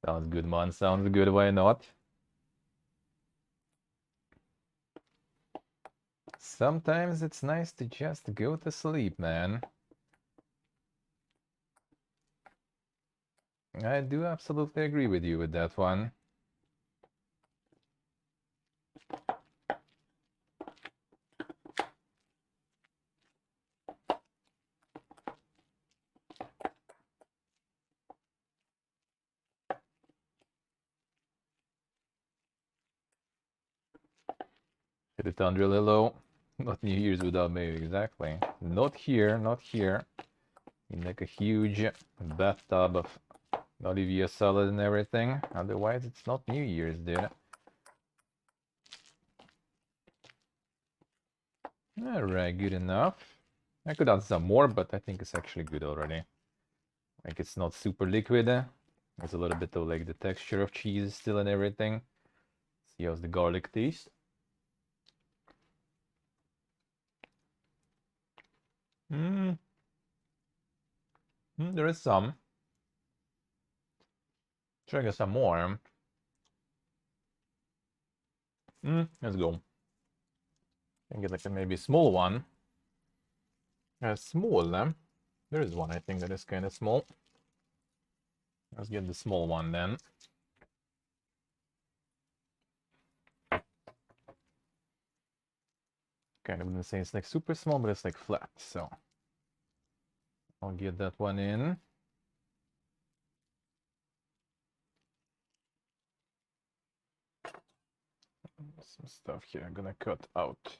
A: Sounds good, man. Sounds good, why not? Sometimes it's nice to just go to sleep, man. I do absolutely agree with you with that one. Hit it down really low. Not New Year's without Mayo, exactly. Not here, not here. In like a huge bathtub of Olivier salad and everything. Otherwise, it's not New Year's, dude. Alright, good enough. I could add some more, but I think it's actually good already. Like, it's not super liquid. There's a little bit of like the texture of cheese still and everything. See how's the garlic taste. There is some. Try to get some more. Let's go. Can get like a maybe small one. Small. There is one I think that is kind of small. Let's get the small one then. Kind of wouldn't say it's like super small, but it's like flat. So I'll get that one in. Some stuff here I'm gonna cut out.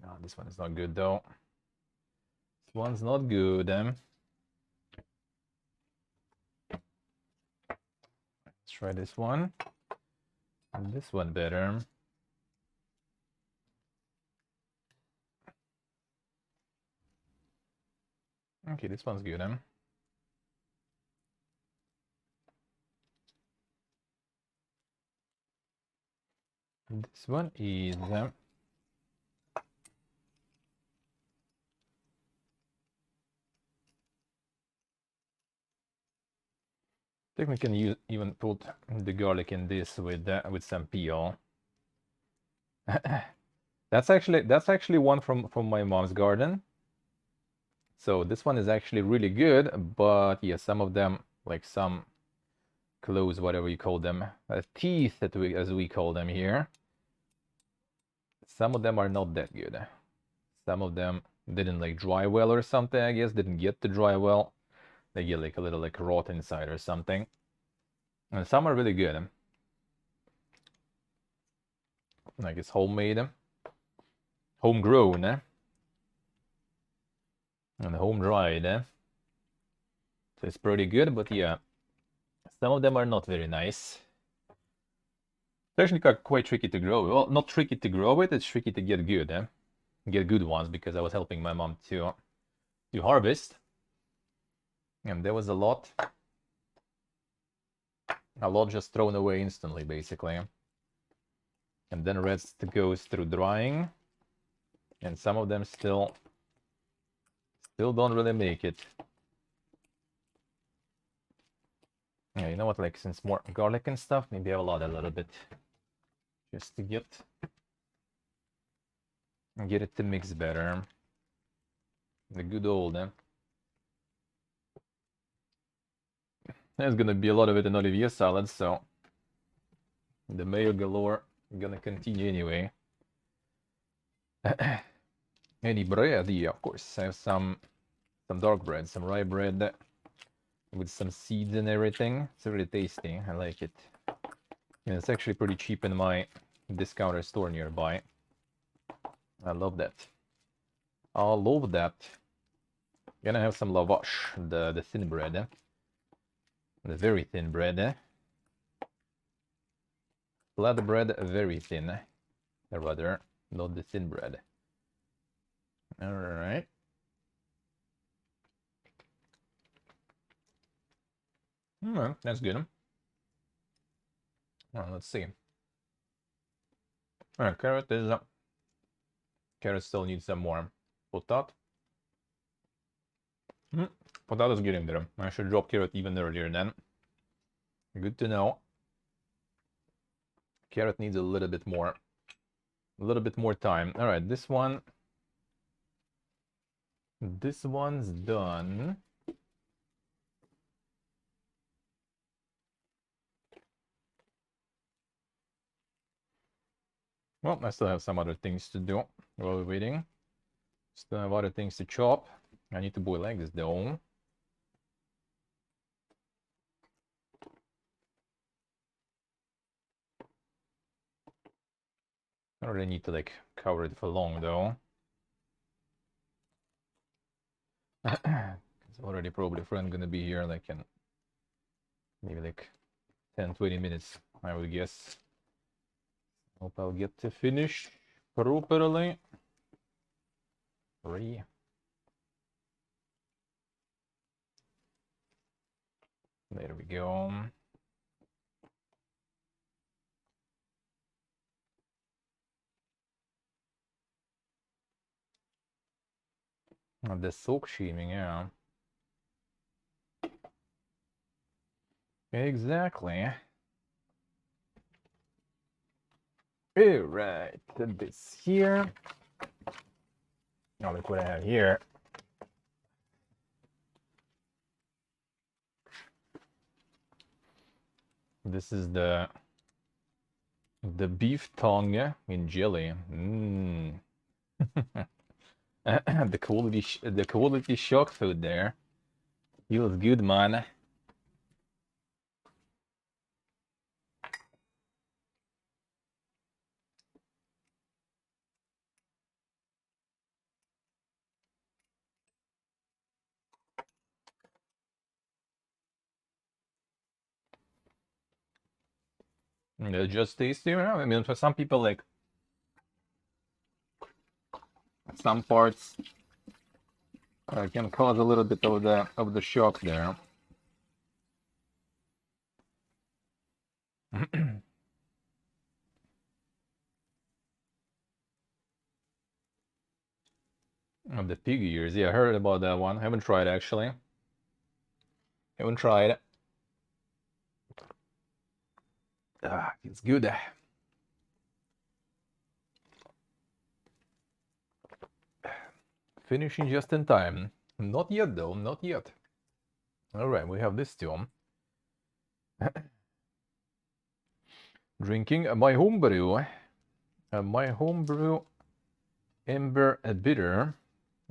A: No, this one is not good though. This one's not good. Let's try this one. And this one better. Okay, this one's good. This one is technically you even put the garlic in this with some peel. That's actually one from my mom's garden. So this one is actually really good, but yeah, some of them, like some cloves, whatever you call them, teeth as we call them here. Some of them are not that good. Some of them didn't like dry well or something, I guess, didn't get to dry well. They get like a little like rot inside or something. And some are really good. Like it's homemade, homegrown, and home dried. So it's pretty good, but yeah, some of them are not very nice. It's actually quite tricky to grow. Well, not tricky to grow it, it's tricky to get good. Get good ones, because I was helping my mom to harvest. And there was a lot just thrown away instantly, basically. And then rest goes through drying. And some of them still don't really make it. Yeah, you know what, like, since more garlic and stuff, maybe I'll add a little bit. Just to get it to mix better. The good old, There's gonna be a lot of it in Olivier salad, so the mayo galore gonna continue anyway. Any bread? Yeah, of course. I have some dark bread, some rye bread with some seeds and everything. It's really tasty. I like it. And it's actually pretty cheap in my discounter store nearby. I love that. I love that. Gonna have some lavash, the thin bread. The very thin bread. Flat bread, very thin. Rather. not the thin bread. All right. That's good. Well, let's see. All right, carrot is up. Carrot still needs some more potato. Potato's getting there. I should drop carrot even earlier then. Good to know. Carrot needs a little bit more time. All right, this one's done. Well, I still have some other things to do while we're waiting. Still have other things to chop. I need to boil eggs though. I don't really need to like cover it for long though. It's already probably friend gonna be here like in maybe like 10-20 minutes, I would guess. Hope I'll get to finish properly. 3. There we go. The soak shaving, yeah. Exactly. Alright, this here. Now look what I have here. This is the beef tongue in jelly. The quality shock food there. Feels good, man. It's just tasty. I mean, for some people, like some parts can cause a little bit of the shock there. Of the pig ears, yeah, I heard about that one. I haven't tried actually. Haven't tried. It's good. Finishing just in time. Not yet though, not yet. Alright, we have this too. Drinking my homebrew. My homebrew Ember Bitter.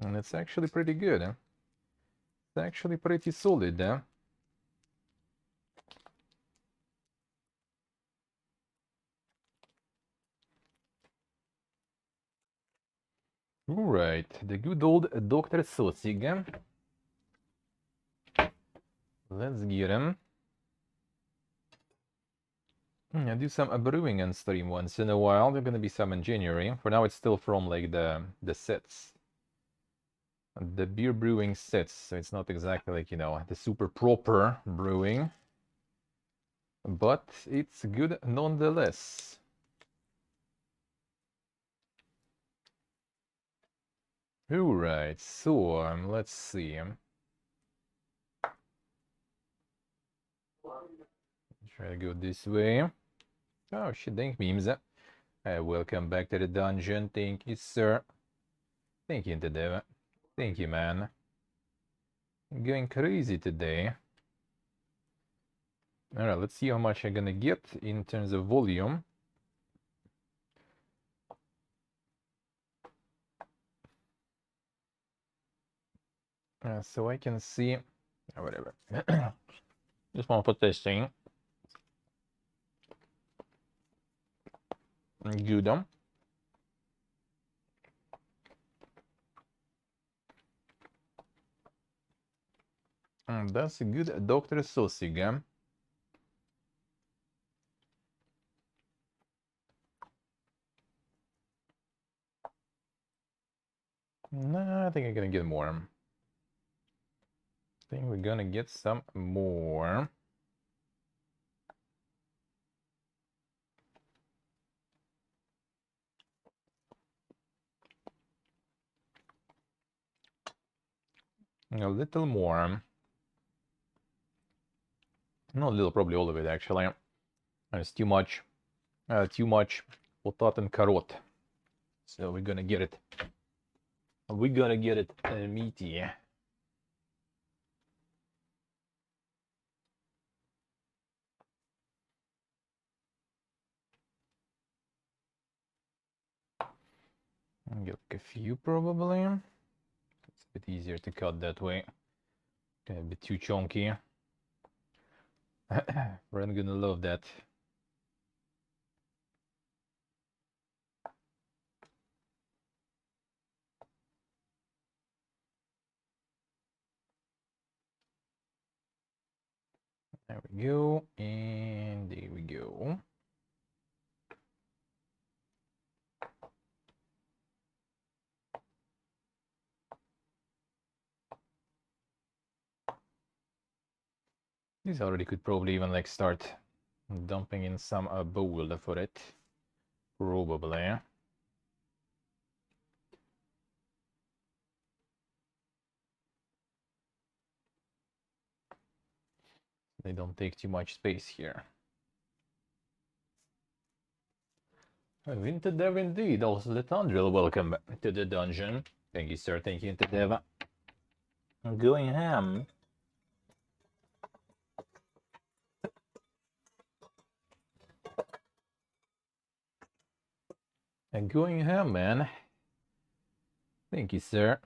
A: And it's actually pretty good. It's actually pretty solid. Alright, the good old Dr. Sosig. Let's get him. I do some brewing on stream once in a while. There's gonna be some in January. For now, it's still from like the sets, the beer brewing sets. So it's not exactly like, you know, the super proper brewing, but it's good nonetheless. All right, so let's see. Try to go this way. Oh shit, thank memes. Welcome back to the dungeon. Thank you, sir. Thank you, Dev. Thank you, man. I'm going crazy today. Alright, let's see how much I'm gonna get in terms of volume. So I can see, whatever. Just want to put this thing. Good. That's a good Dr. Sosig. No, I think I'm gonna get more. I think we're gonna get some more. A little more. Not a little, probably all of it actually. It's too much potat and carrot. So we're gonna get it. We're gonna get it meaty. I'll get like a few probably. It's a bit easier to cut that way. A bit too chunky. We're gonna love that. There we go, and there we go. This already could probably even like start dumping in some bowl for it. Probably. They don't take too much space here. Winter Dev indeed. Also, Letandril, welcome to the dungeon. Thank you, sir. Thank you, Dev. I'm going ham. I'm going ham, man. Thank you, sir.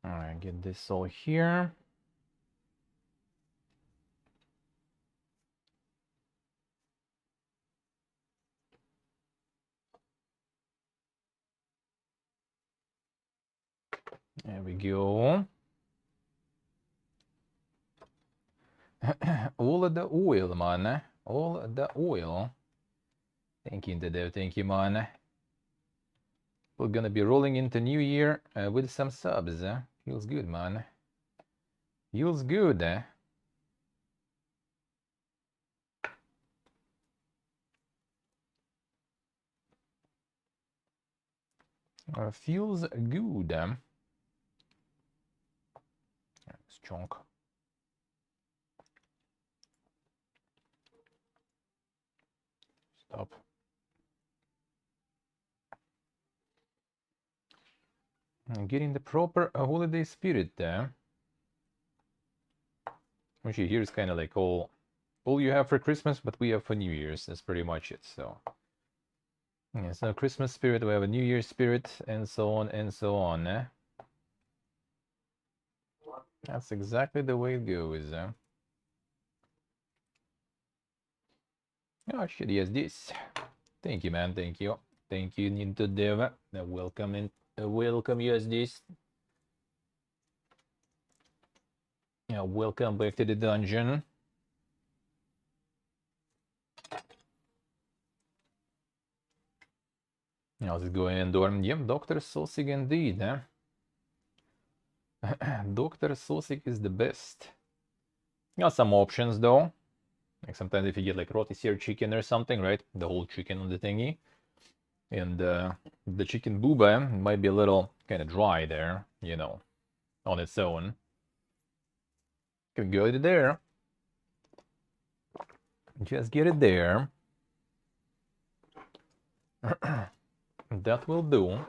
A: Alright, get this all here. There we go. All of the oil, man. All of the oil. Thank you, Dev. Thank you, man. We're gonna be rolling into New Year with some subs. Feels good, man. Feels good. Feels good. This chunk. Stop. Getting the proper holiday spirit there. Actually, here's kind of like all you have for Christmas, but we have for New Year's. That's pretty much it. So, yeah, so Christmas spirit, we have a New Year's spirit, and so on and so on. That's exactly the way it goes. Oh shit, yes, this. Thank you, man. Thank you. Thank you, Ninto Dev. Welcome in. Welcome, yes, this. Yeah, welcome back to the dungeon. How's it going, Endor? Yep, Dr. Sosig indeed, eh? Dr. Sosig is the best. Got some options though. Like sometimes if you get like roti seared chicken or something, right? The whole chicken on the thingy. And the chicken booba might be a little kind of dry there, you know, on its own. Can go to there. Just get it there. That will do.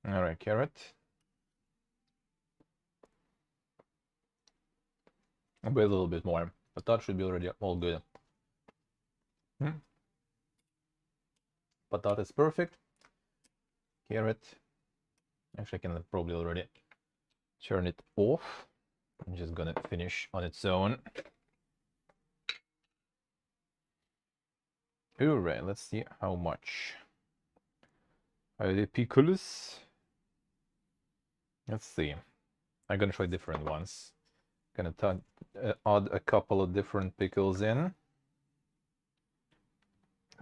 A: Alright, carrot. I'll wait a little bit more, but that should be already all good. Potato is perfect. Carrot. Actually, I can probably already turn it off. I'm just gonna finish on its own. Alright, let's see how much. The pickles. Let's see. I'm gonna try different ones. Gonna add a couple of different pickles in.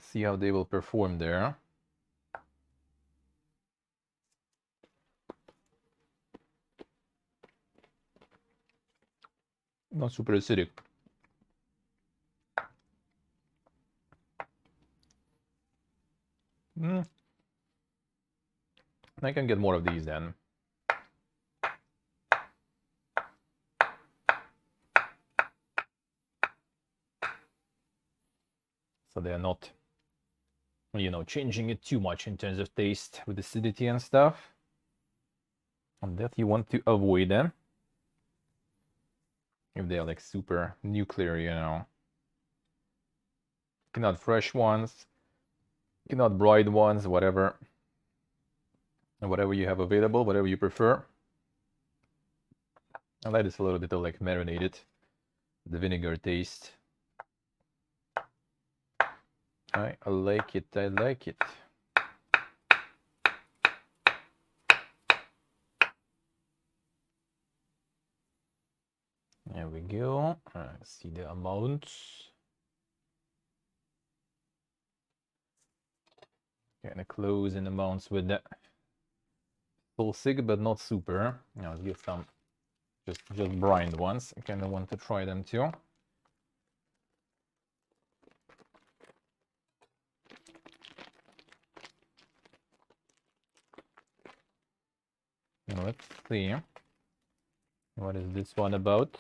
A: See how they will perform there. Not super acidic. I can get more of these then. So they are not, you know, changing it too much in terms of taste with acidity and stuff. And that you want to avoid them. If they are like super nuclear, you know. You can add fresh ones. You can add dried ones, whatever. And whatever you have available, whatever you prefer. I like this a little bit of like marinated, the vinegar taste. I like it, I like it. There we go. Let's see the amounts. Kind of close in amounts with that. Full sig, but not super. Now let's get some just brined ones. I kind of want to try them too. Now let's see. What is this one about?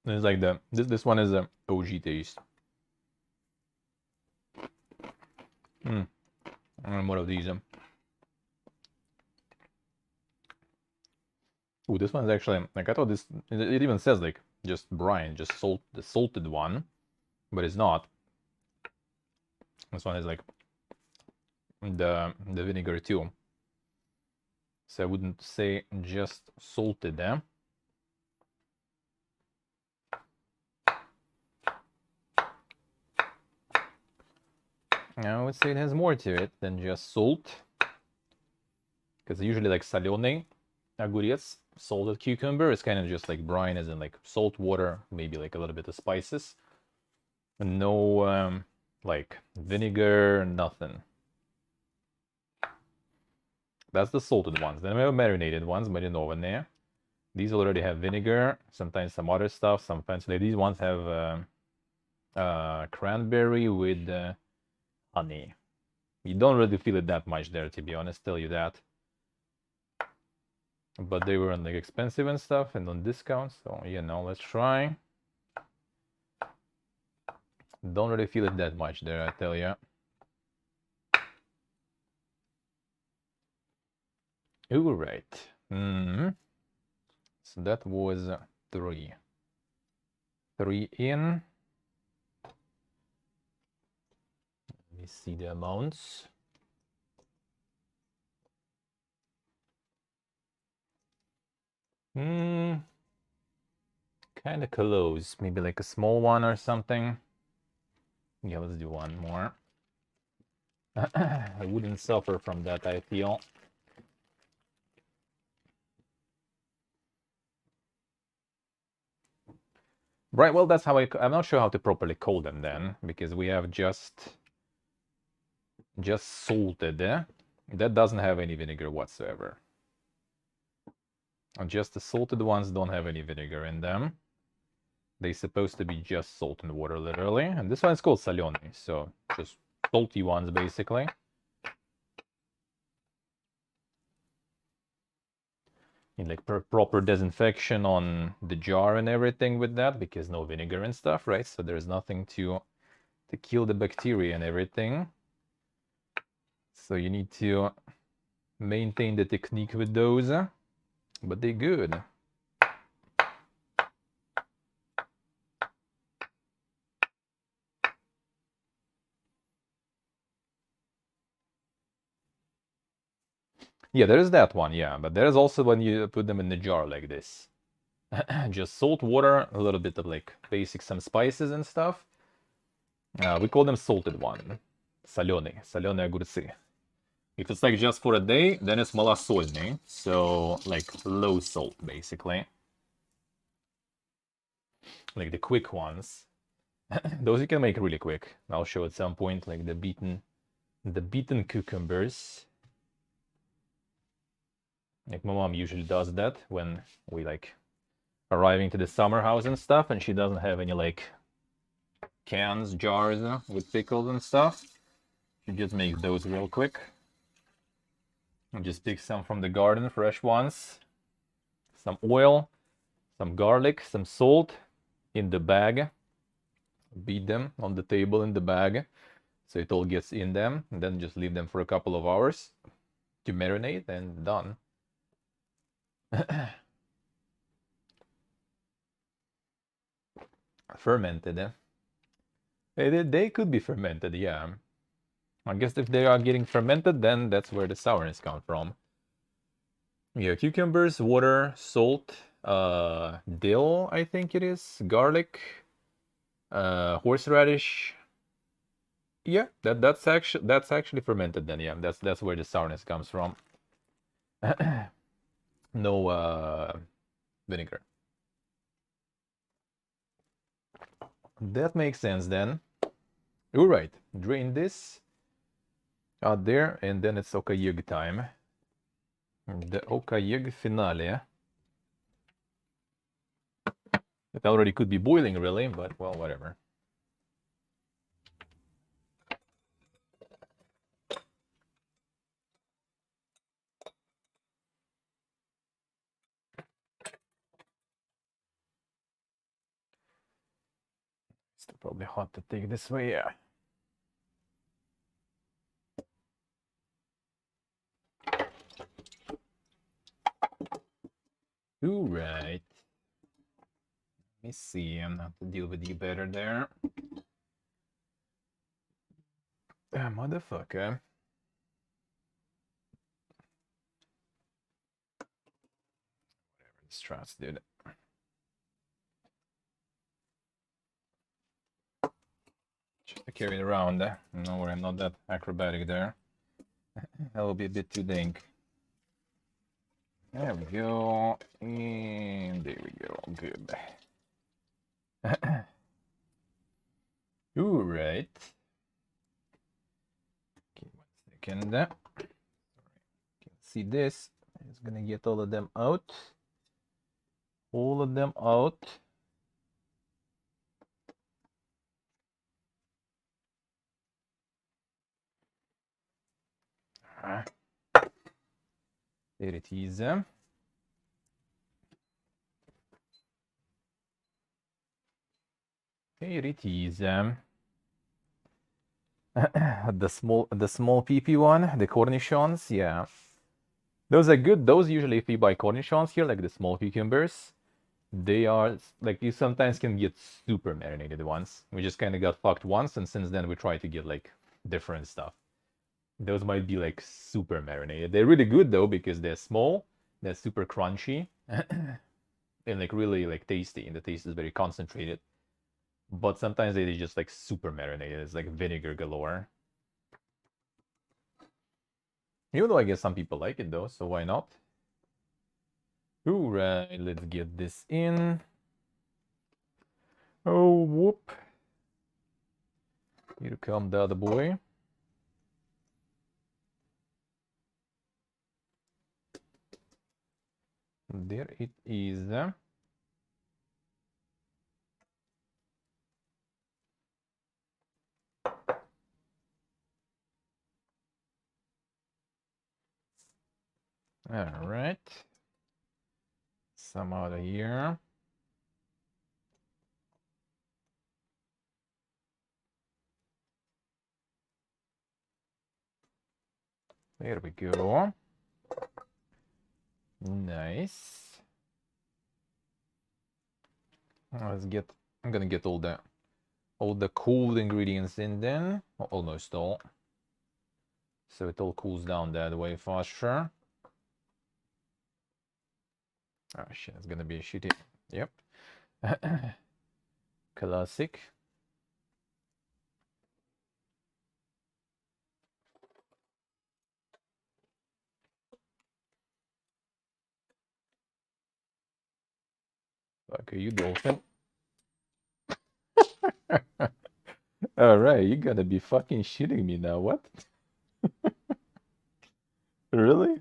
A: It's like this one is a OG taste. More of these. Ooh, this one's actually like I thought this. It even says like just brine, just the salted one, but it's not. This one is like the vinegar too. So I wouldn't say just salted, eh? I would say it has more to it than just salt. Because usually like соленый огурец, salted cucumber, is kind of just like brine, as in like salt water, maybe like a little bit of spices. No like vinegar, nothing. That's the salted ones. Then we have marinated ones, marinowane. These already have vinegar, sometimes some other stuff, sometimes these ones have cranberry with honey. You don't really feel it that much there, to be honest, tell you that. But they were on like expensive and stuff and on discount, so you know, let's try. Don't really feel it that much there, I tell you. All right. So that was 3. 3 in. Let me see the amounts. Kind of close. Maybe like a small one or something. Yeah, let's do one more. I wouldn't suffer from that, I feel. Right, well, that's how I'm not sure how to properly call them then, because we have just salted. That doesn't have any vinegar whatsoever. And just the salted ones don't have any vinegar in them. They're supposed to be just salt and water, literally. And this one is called соленый, so just salty ones, basically. In like proper disinfection on the jar and everything with that, because no vinegar and stuff, right? So there's nothing to kill the bacteria and everything. So you need to maintain the technique with those, but they're good. Yeah, there is that one, yeah, but there is also when you put them in the jar like this. Just salt, water, a little bit of like basic some spices and stuff. We call them salted one. Соленые огурцы. If it's like just for a day, then it's малосольный. So like low salt, basically. Like the quick ones. Those you can make really quick. I'll show at some point like the beaten cucumbers. Like my mom usually does that when we like arriving to the summer house and stuff, and she doesn't have any like cans, jars with pickles and stuff. She just makes those real quick. And just pick some from the garden, fresh ones. Some oil, some garlic, some salt in the bag. Beat them on the table in the bag so it all gets in them, and then just leave them for a couple of hours to marinate and done. Fermented. They could be fermented, yeah. I guess if they are getting fermented, then that's where the sourness comes from. Yeah, cucumbers, water, salt, dill, I think it is, garlic, horseradish. Yeah, that's actually fermented then. Yeah, that's where the sourness comes from. No vinegar. That makes sense then. You're right. Drain this out there, and then it's okayug time. The okayug finale. It already could be boiling, really, but well, whatever. Still probably hot to take this way, yeah. All right. Let me see. I'm not to deal with you better there. Ah, motherfucker. Whatever, this trust, dude. Just to carry it around. No worry, I'm not that acrobatic there. That will be a bit too dank. There we go. And there we go. Good. All right. Okay, 1 second. Sorry. Can see this. It's gonna get all of them out. All of them out. There it is. There it is. The small PP one, the cornichons, yeah. Those are good. Those usually, if you buy cornichons here, like the small cucumbers, they are like, you sometimes can get super marinated ones. We just kind of got fucked once, and since then we try to get like different stuff. Those might be like super marinated. They're really good though because they're small, they're super crunchy, and like really like tasty, and the taste is very concentrated. But sometimes they just like super marinated. It's like vinegar galore. Even though I guess some people like it though, so why not? Alright, let's get this in. Oh, whoop. Here come the other boy. There it is. All right. Some out of here. There we go. Nice. Let's get, I'm gonna get all the cool ingredients in then. Almost all. So it all cools down that way faster. Oh shit, it's gonna be shitty. Yep. Classic. Fuck, are you dolphin? Alright, you gotta be fucking shitting me now. What? Really?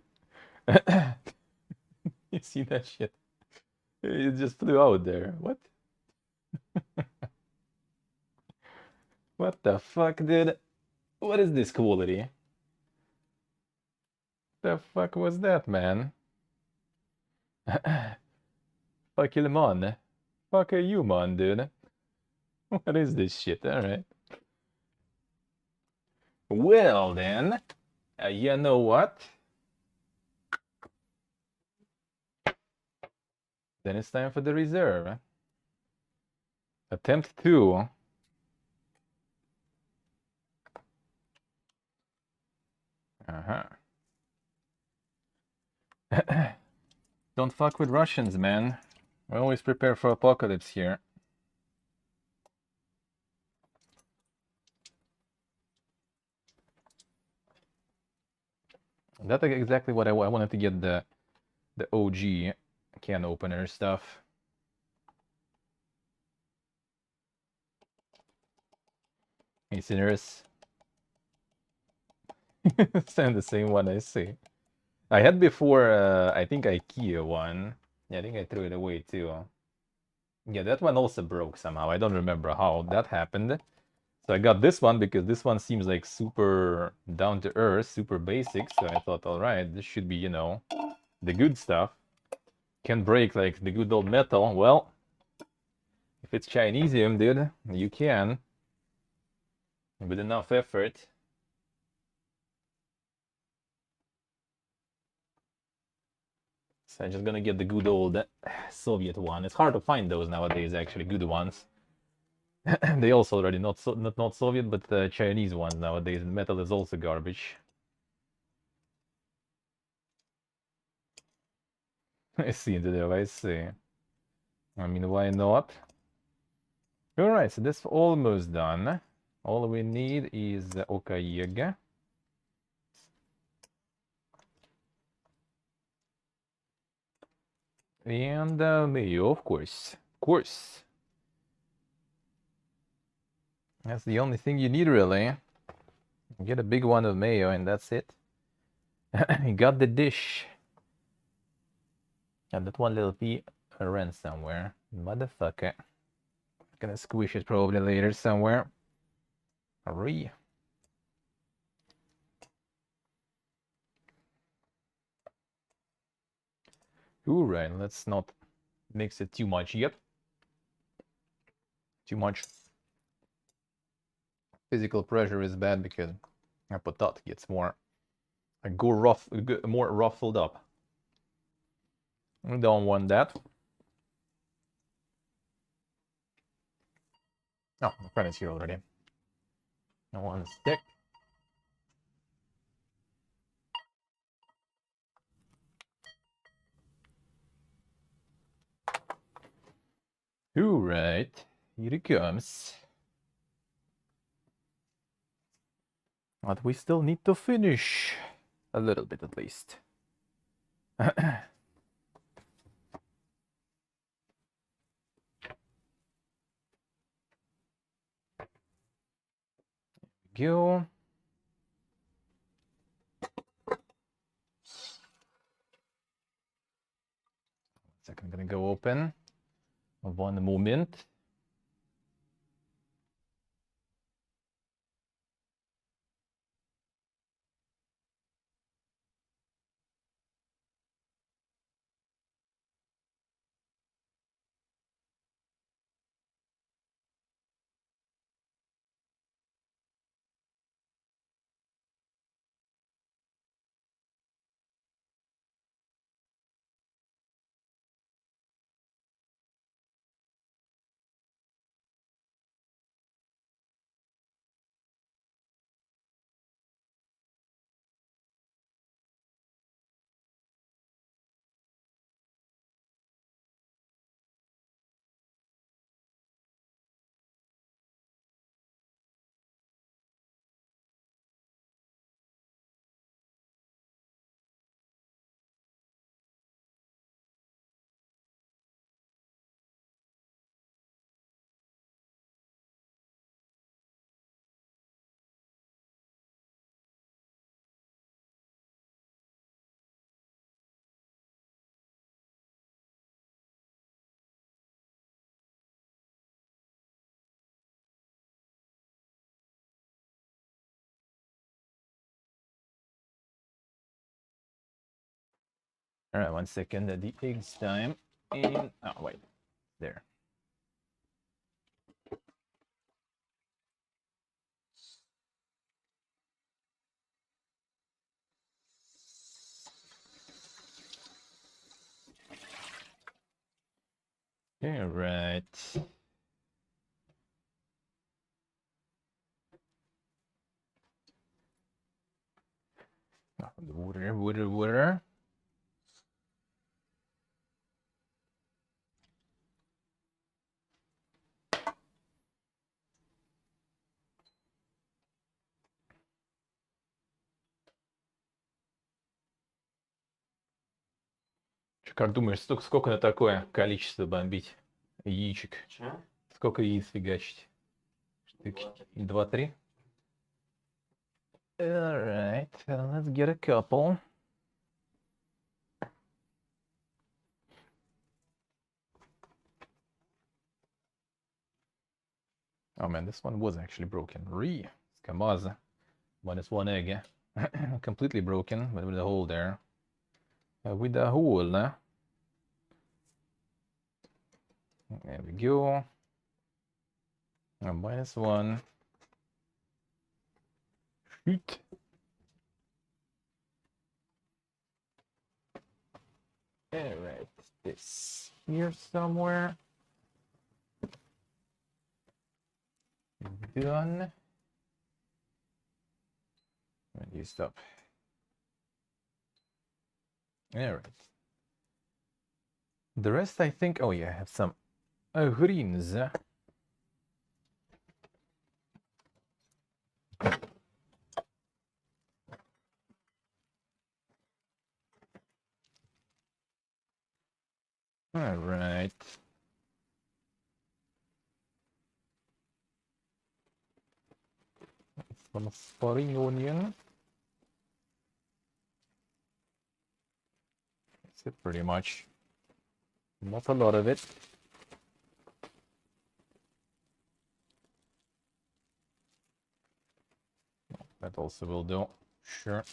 A: You see that shit? It just flew out there. What? What the fuck, dude? What is this quality? The fuck was that, man? Fuck you, man. Fuck are you, man, dude? What is this shit? Alright. Well, then. You know what? Then it's time for the reserve. Attempt 2. Uh-huh. Don't fuck with Russians, man. We always prepare for apocalypse here. That's exactly what I wanted to get the OG can opener stuff. Hey, sinners. Sound the same one I see. I had before, I think IKEA one. Yeah, I think I threw it away too. Yeah, that one also broke somehow. I don't remember how that happened. So I got this one because this one seems like super down to earth, super basic. So I thought, all right, this should be, you know, the good stuff. Can break like the good old metal. Well, if it's Chinesium, dude, you can. With enough effort. So I'm just gonna get the good old Soviet one. It's hard to find those nowadays, actually, good ones. They also already not Soviet, but the Chinese ones nowadays. And metal is also garbage. I see into there, I see. I mean, why not? Alright, so this almost done. All we need is Okayega. And Mayo, of course. Of course. That's the only thing you need, really. Get a big one of Mayo, and that's it. You got the dish. And that one little pea ran somewhere. Motherfucker. Gonna squish it probably later somewhere. Hurry. Alright, let's not mix it too much yet. Too much physical pressure is bad because a potat gets more more ruffled up. We don't want that. Oh, my friend is here already. I want a stick. Alright, here it comes. But we still need to finish. A little bit at least. Go. Second, I'm gonna go open. One moment. Alright, 1 second at the eggs time. And oh wait, there. Alright. Oh, water. Как думаешь, сколько на такое количество бомбить яичек?
B: Че?
A: Сколько яиц фигачить? Штуки 2-3? Alright, let's get a couple. Oh man, this one was actually broken. Skamaza. -1 egg. Completely broken, but with a hole there. With a hole. There we go. -1. Shoot. Alright, this here somewhere. Done. When do you stop? Alright. The rest I think, oh yeah, I have some greens. Alright. Some spring onion. That's it pretty much. Not a lot of it. That also will do. Sure.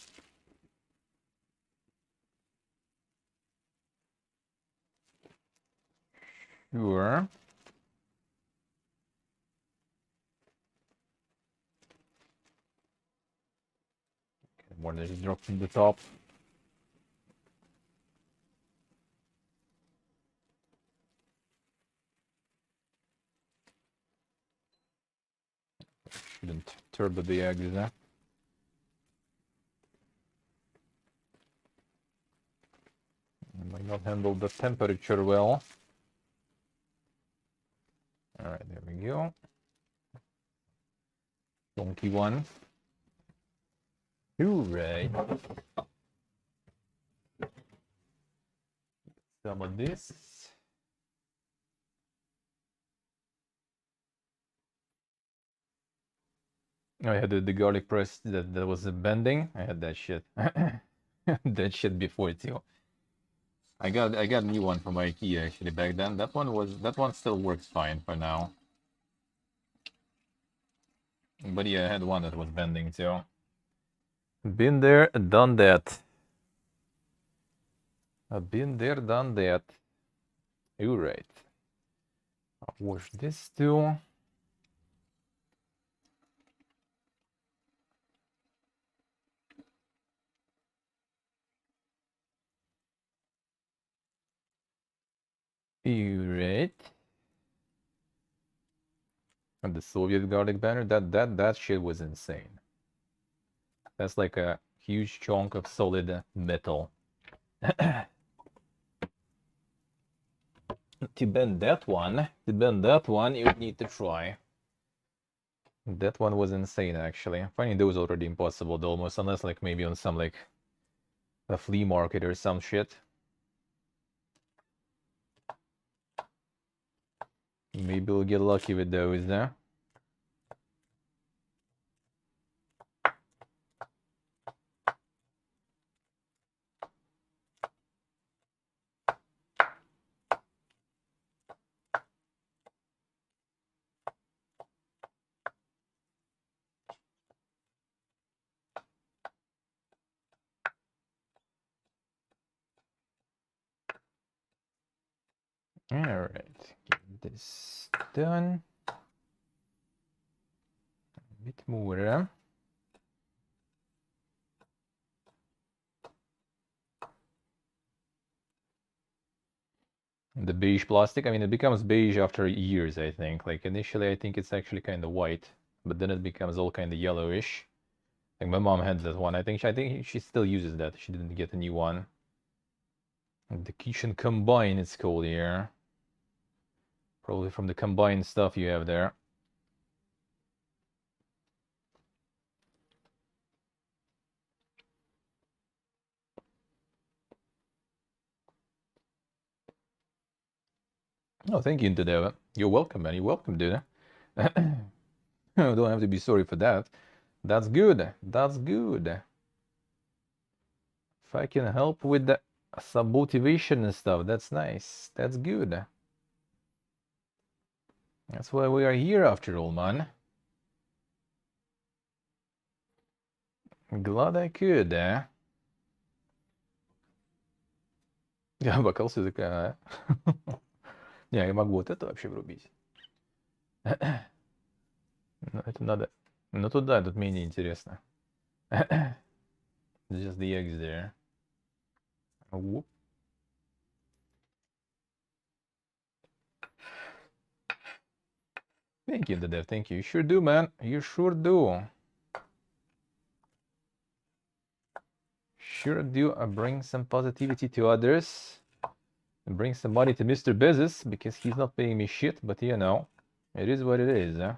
A: Sure. Okay, more that just dropped from the top. Shouldn't turbo the eggs, eh? I might not handle the temperature well. Alright, there we go. Donkey one. Alright. Some of this. I had the garlic press that was bending. I had that shit. That shit before too. I got a new one from IKEA actually back then. That one still works fine for now. But yeah, I had one that was bending too. Been there, done that. I've been there, done that. Alright. I'll wash this too. Alright. And the Soviet garlic banner, that shit was insane. That's like a huge chunk of solid metal. To bend that one, you need to try. That one was insane, actually. Finding those already impossible, though, almost, unless like maybe on some like a flea market or some shit. Maybe we'll get lucky with those, huh? Alright, get this done. A bit more. The beige plastic, I mean, it becomes beige after years, I think. Like, initially, I think it's actually kind of white, but then it becomes all kind of yellowish. Like, my mom had that one. I think she still uses that. She didn't get a new one. The kitchen combine, it's called here. Probably from the combined stuff you have there. Oh, thank you, Interdeva. You're welcome, man. You're welcome, dude. Don't have to be sorry for that. That's good. That's good. If I can help with some motivation and stuff, that's nice. That's good. That's why we are here after all, man. Glad I could, eh? Я бокал с языка. Не, я могу вот это вообще врубить. Но это надо... Ну туда, тут менее интересно. Just the eggs there. Whoop. Thank you, Dev. Thank you. You sure do, man. You sure do. Sure do. I bring some positivity to others. And bring some money to Mr. Bezos because he's not paying me shit, but you know, it is what it is, huh?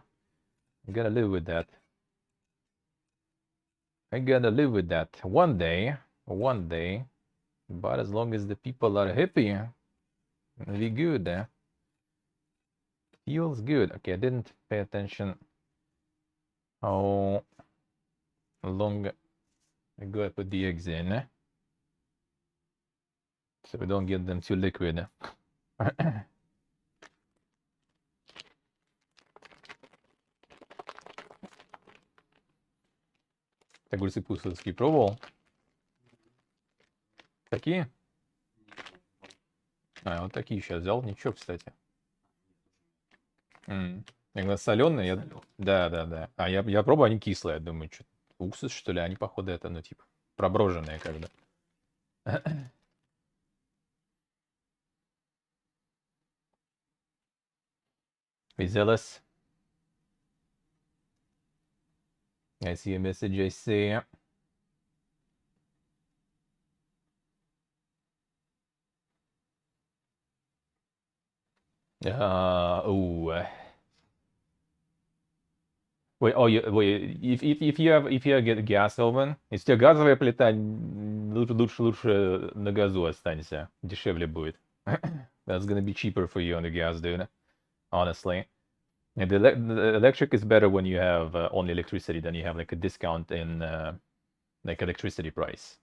A: I gotta live with that. I gotta live with that. One day, but as long as the people are happy, it'll be good, eh? Feels good. Okay, I didn't pay attention how long ago I put the eggs in, so we don't get them too liquid. Ты огурцы пустовские пробовал? Такие? А, вот такие сейчас взял. Ничего, кстати. Иногда соленые, да. А я пробую, они кислые. Я думаю, что уксус, что ли? Они, походу, это, ну, типа, проброженные когда. Zealous. I see a message, I see. Wait, if you get a gas oven, если у тебя газовая плита, лучше на газу останься, дешевле будет. That's gonna be cheaper for you on the gas, dude. Honestly. And the electric is better when you have only electricity, then you have like a discount in like electricity price.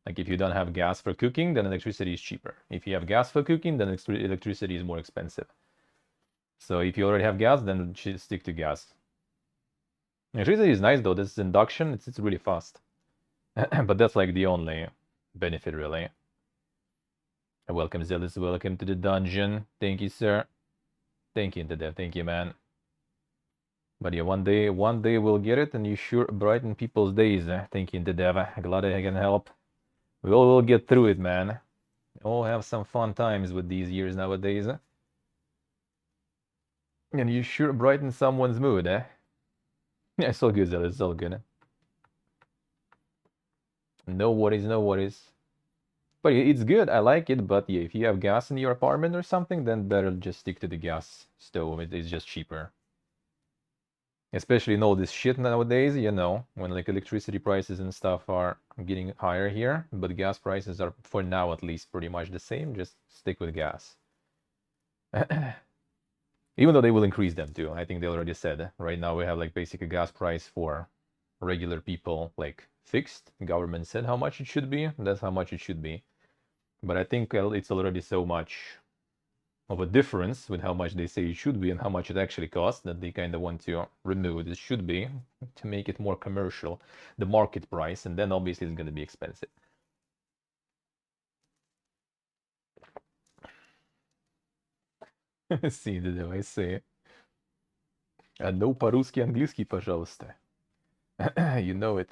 A: Like if you don't have gas for cooking, then electricity is cheaper. If you have gas for cooking, then electricity is more expensive. So if you already have gas, then stick to gas. Electricity is nice though. This is induction. It's really fast. But that's like the only benefit really. Welcome, Zealous. Welcome to the dungeon. Thank you, sir. Thank you, Dev. Thank you, man. But yeah, one day we'll get it, and you sure brighten people's days. Thank you, Dev. Glad I can help. We all will get through it, man. All have some fun times with these years nowadays. And you sure brighten someone's mood, eh? Yeah, it's all good, Zealous. It's all good. No worries, no worries. But it's good, I like it, but yeah, if you have gas in your apartment or something, then better just stick to the gas stove. It's just cheaper. Especially in all this shit nowadays, you know, when like electricity prices and stuff are getting higher here, but gas prices are, for now at least, pretty much the same. Just stick with gas. Even though they will increase them too. I think they already said. Right now we have like basically gas price for regular people, like fixed. The government said how much it should be. That's how much it should be. But I think it's already so much of a difference with how much they say it should be and how much it actually costs that they kind of want to remove it should be to make it more commercial, the market price, and then obviously it's going to be expensive. See, давай say. No по-русски, английский, пожалуйста. You know it.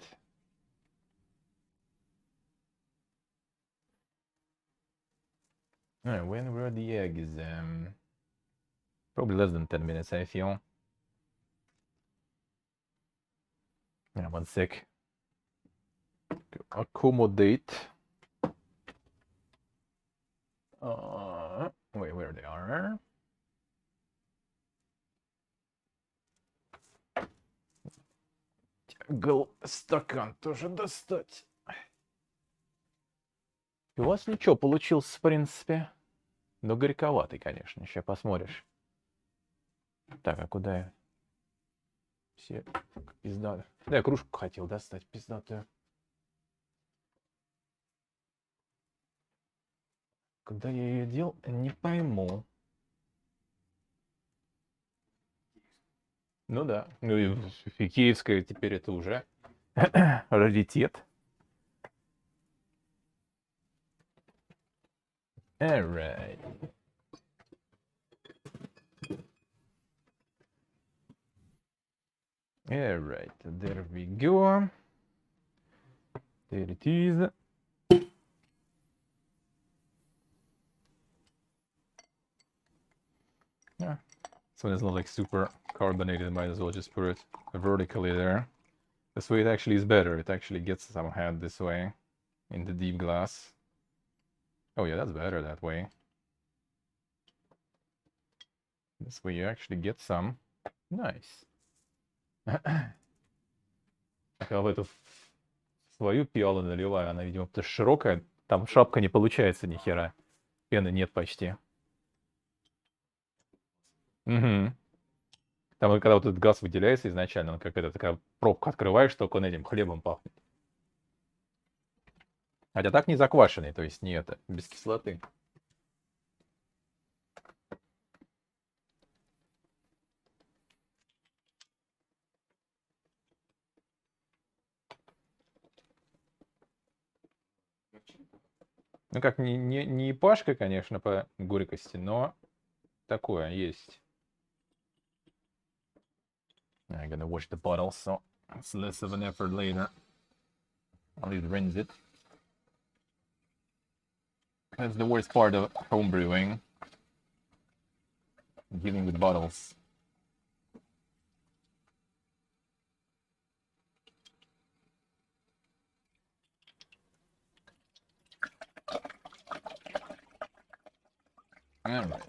A: When were the eggs? Probably less than 10 minutes, I feel. Yeah, 1 sec. Accommodate. Wait, where they are? Стакан тоже достать. У вас ничего получился, в принципе. Но горьковатый, конечно. Сейчас посмотришь. Так, а куда я? Все пизда. Да, я кружку хотел достать, пиздатую. Куда я ее дел, не пойму. Ну да. Ну и киевская теперь это уже раритет. Alright. Alright, there we go. There it is. Yeah. So it's not like super carbonated, might as well just put it vertically there. This way it actually is better. It actually gets some head this way in the deep glass. Oh yeah, that's better that way. This way you actually get some. Nice. Я в эту свою пиалу наливаю, она, видимо, потому что широкая, там шапка не получается ни хера. Пены нет почти. Угу. Там, когда вот этот газ выделяется изначально, он как это, такая пробка открываешь, только он этим хлебом пахнет. Хотя так не заквашенный, то есть не это, без кислоты. Ну как, не пашка, конечно, по горькости, но такое есть. I'm gonna wash the bottle, so it's less of an effort later. I'll just rinse it. That's the worst part of homebrewing. Dealing with bottles. Alright.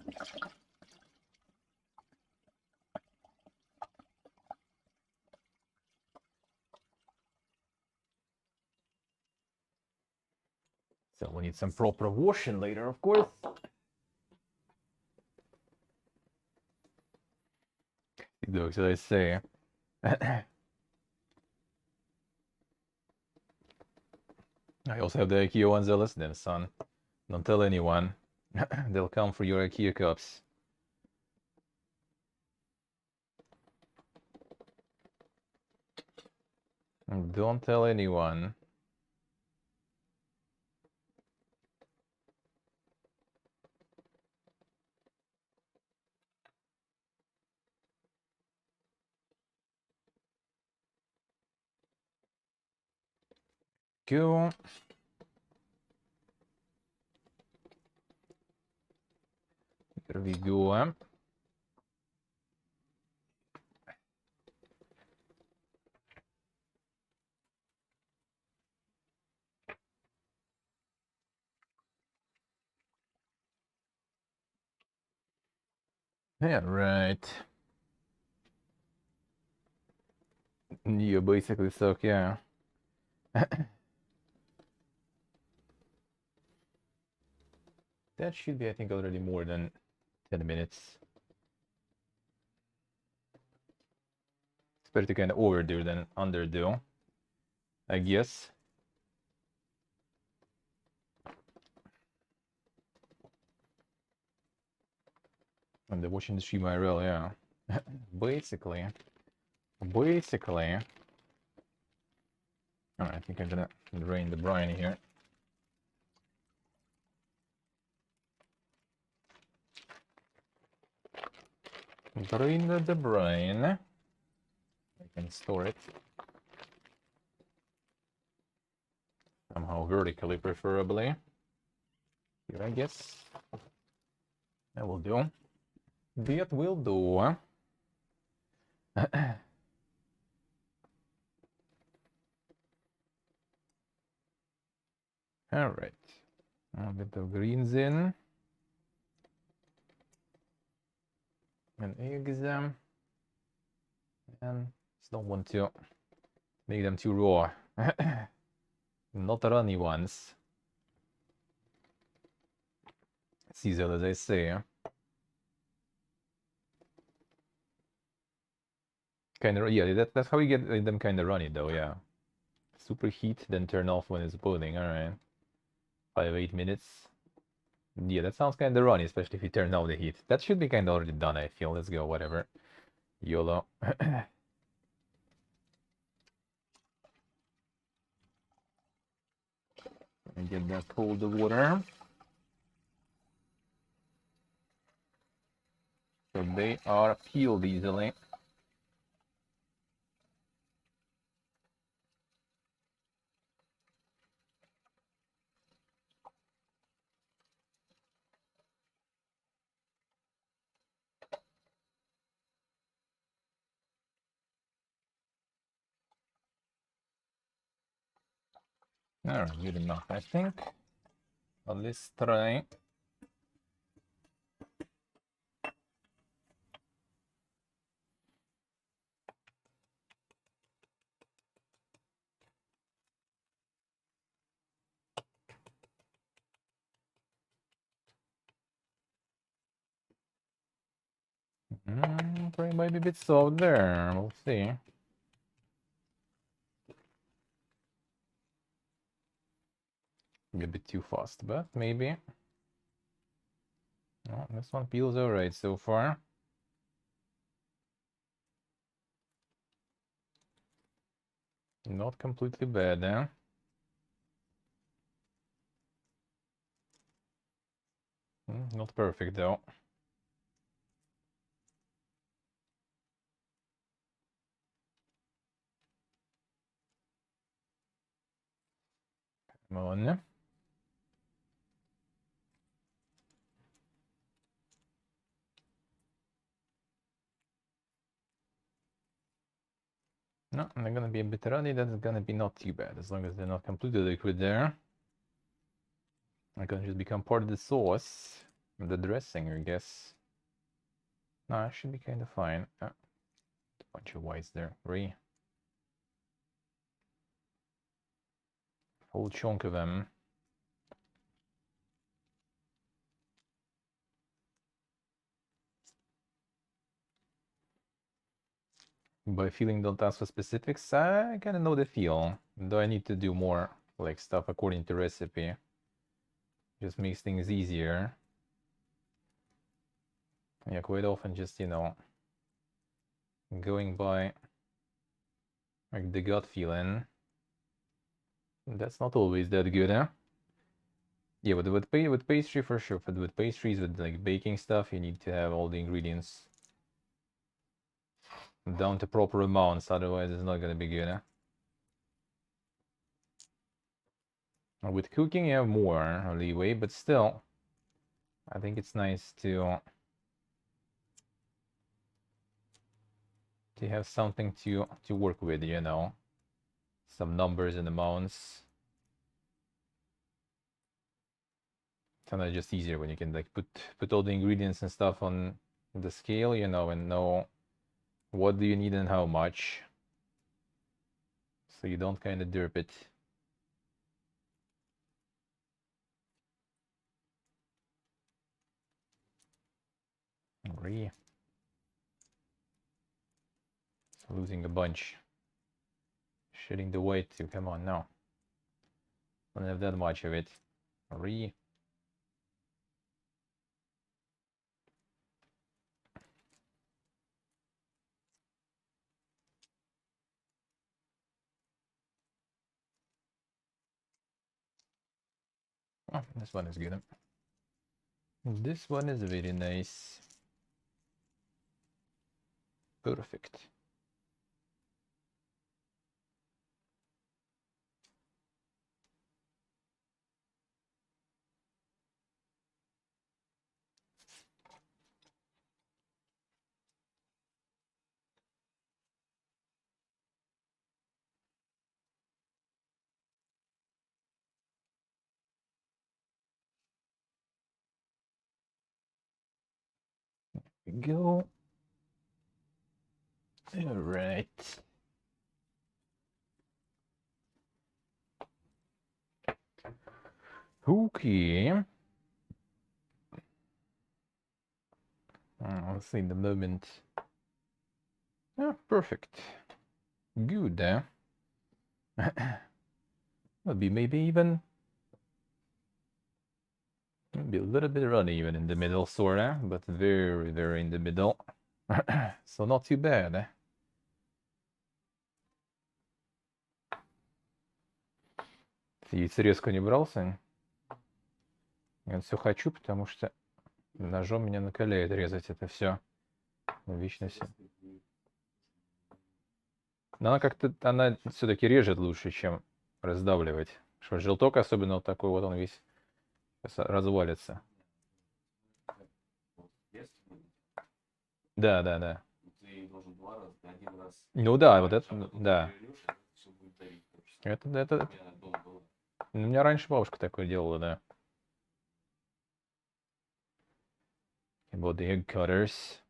A: So we need some proper washing later, of course. As I say. I also have the IKEA ones that listen, son. Don't tell anyone. They'll come for your IKEA cups. Don't tell anyone. Go. There we go. Yeah, right. You basically suck, yeah. That should be, I think, already more than 10 minutes. It's better to kind of overdo than underdo, I guess. And the watching the stream IRL, yeah. Basically. Alright, I think I'm gonna drain the brine here. Drain the brain. I can store it. Somehow vertically, preferably. Here, I guess. That will do. That will do. Alright. A bit of greens in. And eggs. And just don't want to make them too raw. Not runny ones. Seasonal, as I say. Kinda, yeah, that's how you get them kinda runny though, yeah. Superheat, then turn off when it's boiling, alright. 5-8 minutes. Yeah, that sounds kinda runny, especially if you turn down the heat. That should be kinda already done, I feel. Let's go, whatever. YOLO. And get that cold water. So they are peeled easily. Alright, good enough, I think. Well, let's try. Probably might be a bit soft there. We'll see. Maybe a bit too fast, but maybe. Oh, this one peels alright so far. Not completely bad, eh? Not perfect though. Come on. No, they're gonna be a bit runny. That's gonna be not too bad as long as they're not completely liquid there. They're gonna just become part of the sauce, the dressing, I guess. No, it should be kind of fine. A bunch of whites there. Whole chunk of them. By feeling don't ask for specifics, I kind of know the feel. Though I need to do more like stuff according to recipe. Just makes things easier. Yeah, quite often just, you know, going by like the gut feeling. That's not always that good, huh? Yeah, with pastry for sure. But with pastries, with like baking stuff, you need to have all the ingredients down to proper amounts. Otherwise, it's not gonna be good, huh? With cooking, you have more leeway, but still, I think it's nice to have something to work with, you know, some numbers and amounts. Sometimes just easier when you can like put all the ingredients and stuff on the scale, you know, and know what do you need and how much, so you don't kind of derp it. Agree. Losing a bunch. Shitting the weight too. Come on now. Don't have that much of it. Agree. Oh, this one is good. This one is very nice. Perfect. There we go. All right. Okay. Let's see the moment. Yeah, perfect. Good, eh? Would be maybe even maybe a little bit uneven in the middle, sorta, but very, very in the middle. So not too bad, eh? Яйца резко не брался. Я все хочу, потому что ножом меня накаляет резать это все. Вечно все. Но она как-то, она все-таки режет лучше, чем раздавливать. Что желток, особенно вот такой вот, он весь развалится. Да, да, да. Ну да, вот это, да. Это... У меня раньше бабушка такое делала, да. About the egg cutters.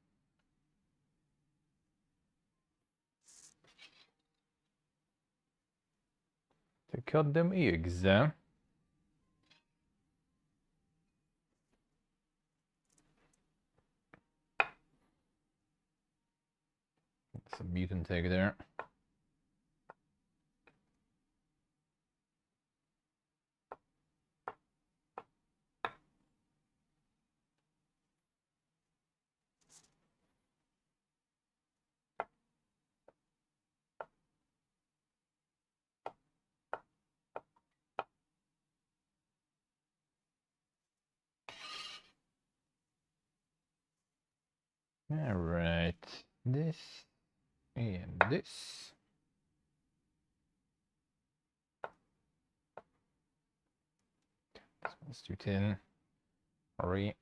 A: To cut them eggs, eh? Some mutant egg there. All right, this and this. This one's too thin. All right.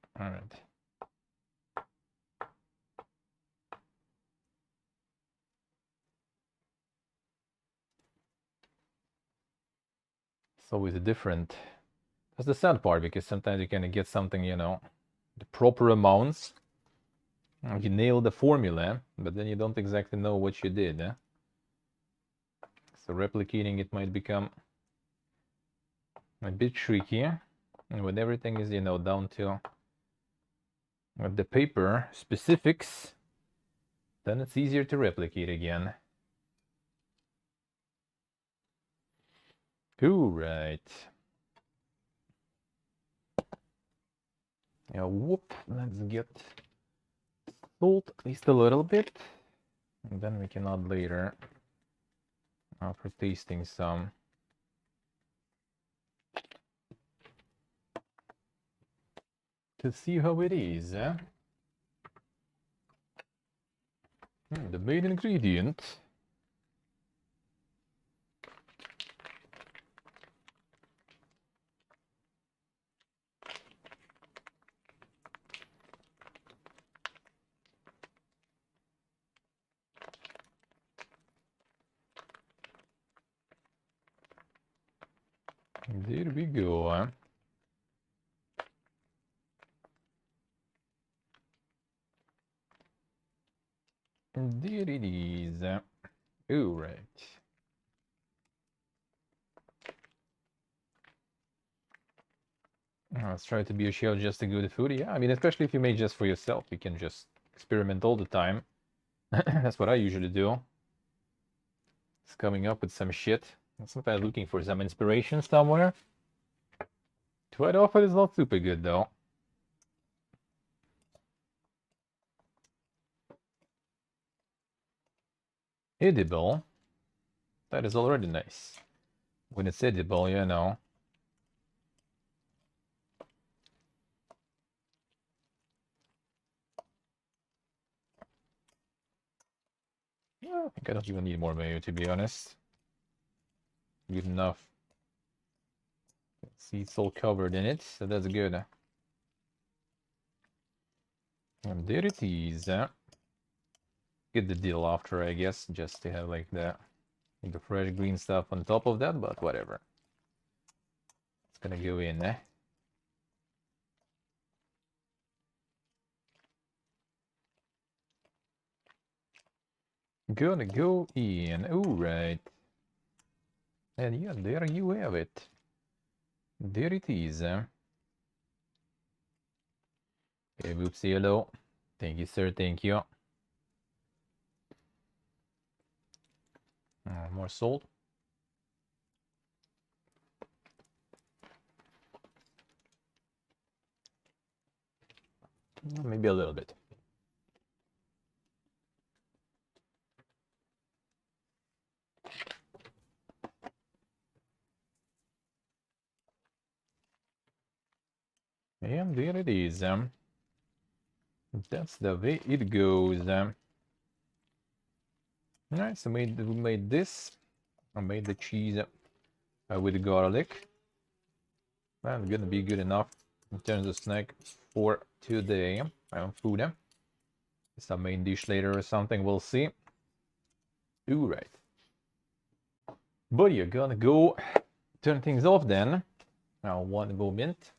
A: It's always a different. That's the sad part, because sometimes you can get something, you know, the proper amounts. You nail the formula, but then you don't exactly know what you did. Eh? So replicating it might become a bit tricky. And when everything is, you know, down to the paper specifics, then it's easier to replicate again. All right. Yeah, whoop. Let's get salt at least a little bit, and then we can add later after tasting some. To see how it is. Eh? The main ingredient. There we go. Eh? There it is. All right. Let's try to be a chef just to good food. Yeah, I mean, especially if you make just for yourself, you can just experiment all the time. That's what I usually do. It's coming up with some shit. I'm sometimes looking for some inspiration somewhere. Quite often it's not super good though. Edible. That is already nice. When it's edible, you know. think I don't even need more mayo, to be honest. Good enough. See, it's all covered in it, so that's good. And there it is. Get the deal after, I guess, just to have like the fresh green stuff on top of that, but whatever. It's gonna go in. Gonna go in. Alright. And yeah, there you have it. There it is. Okay, whoopsie, hello. Thank you, sir. Thank you. More salt. Maybe a little bit. And there it is. That's the way it goes. Alright, so we made this. I made the cheese with garlic. And gonna be good enough in terms of snack for today. Food. It's a main dish later or something, we'll see. Alright. But you're gonna go turn things off then. Now, one moment.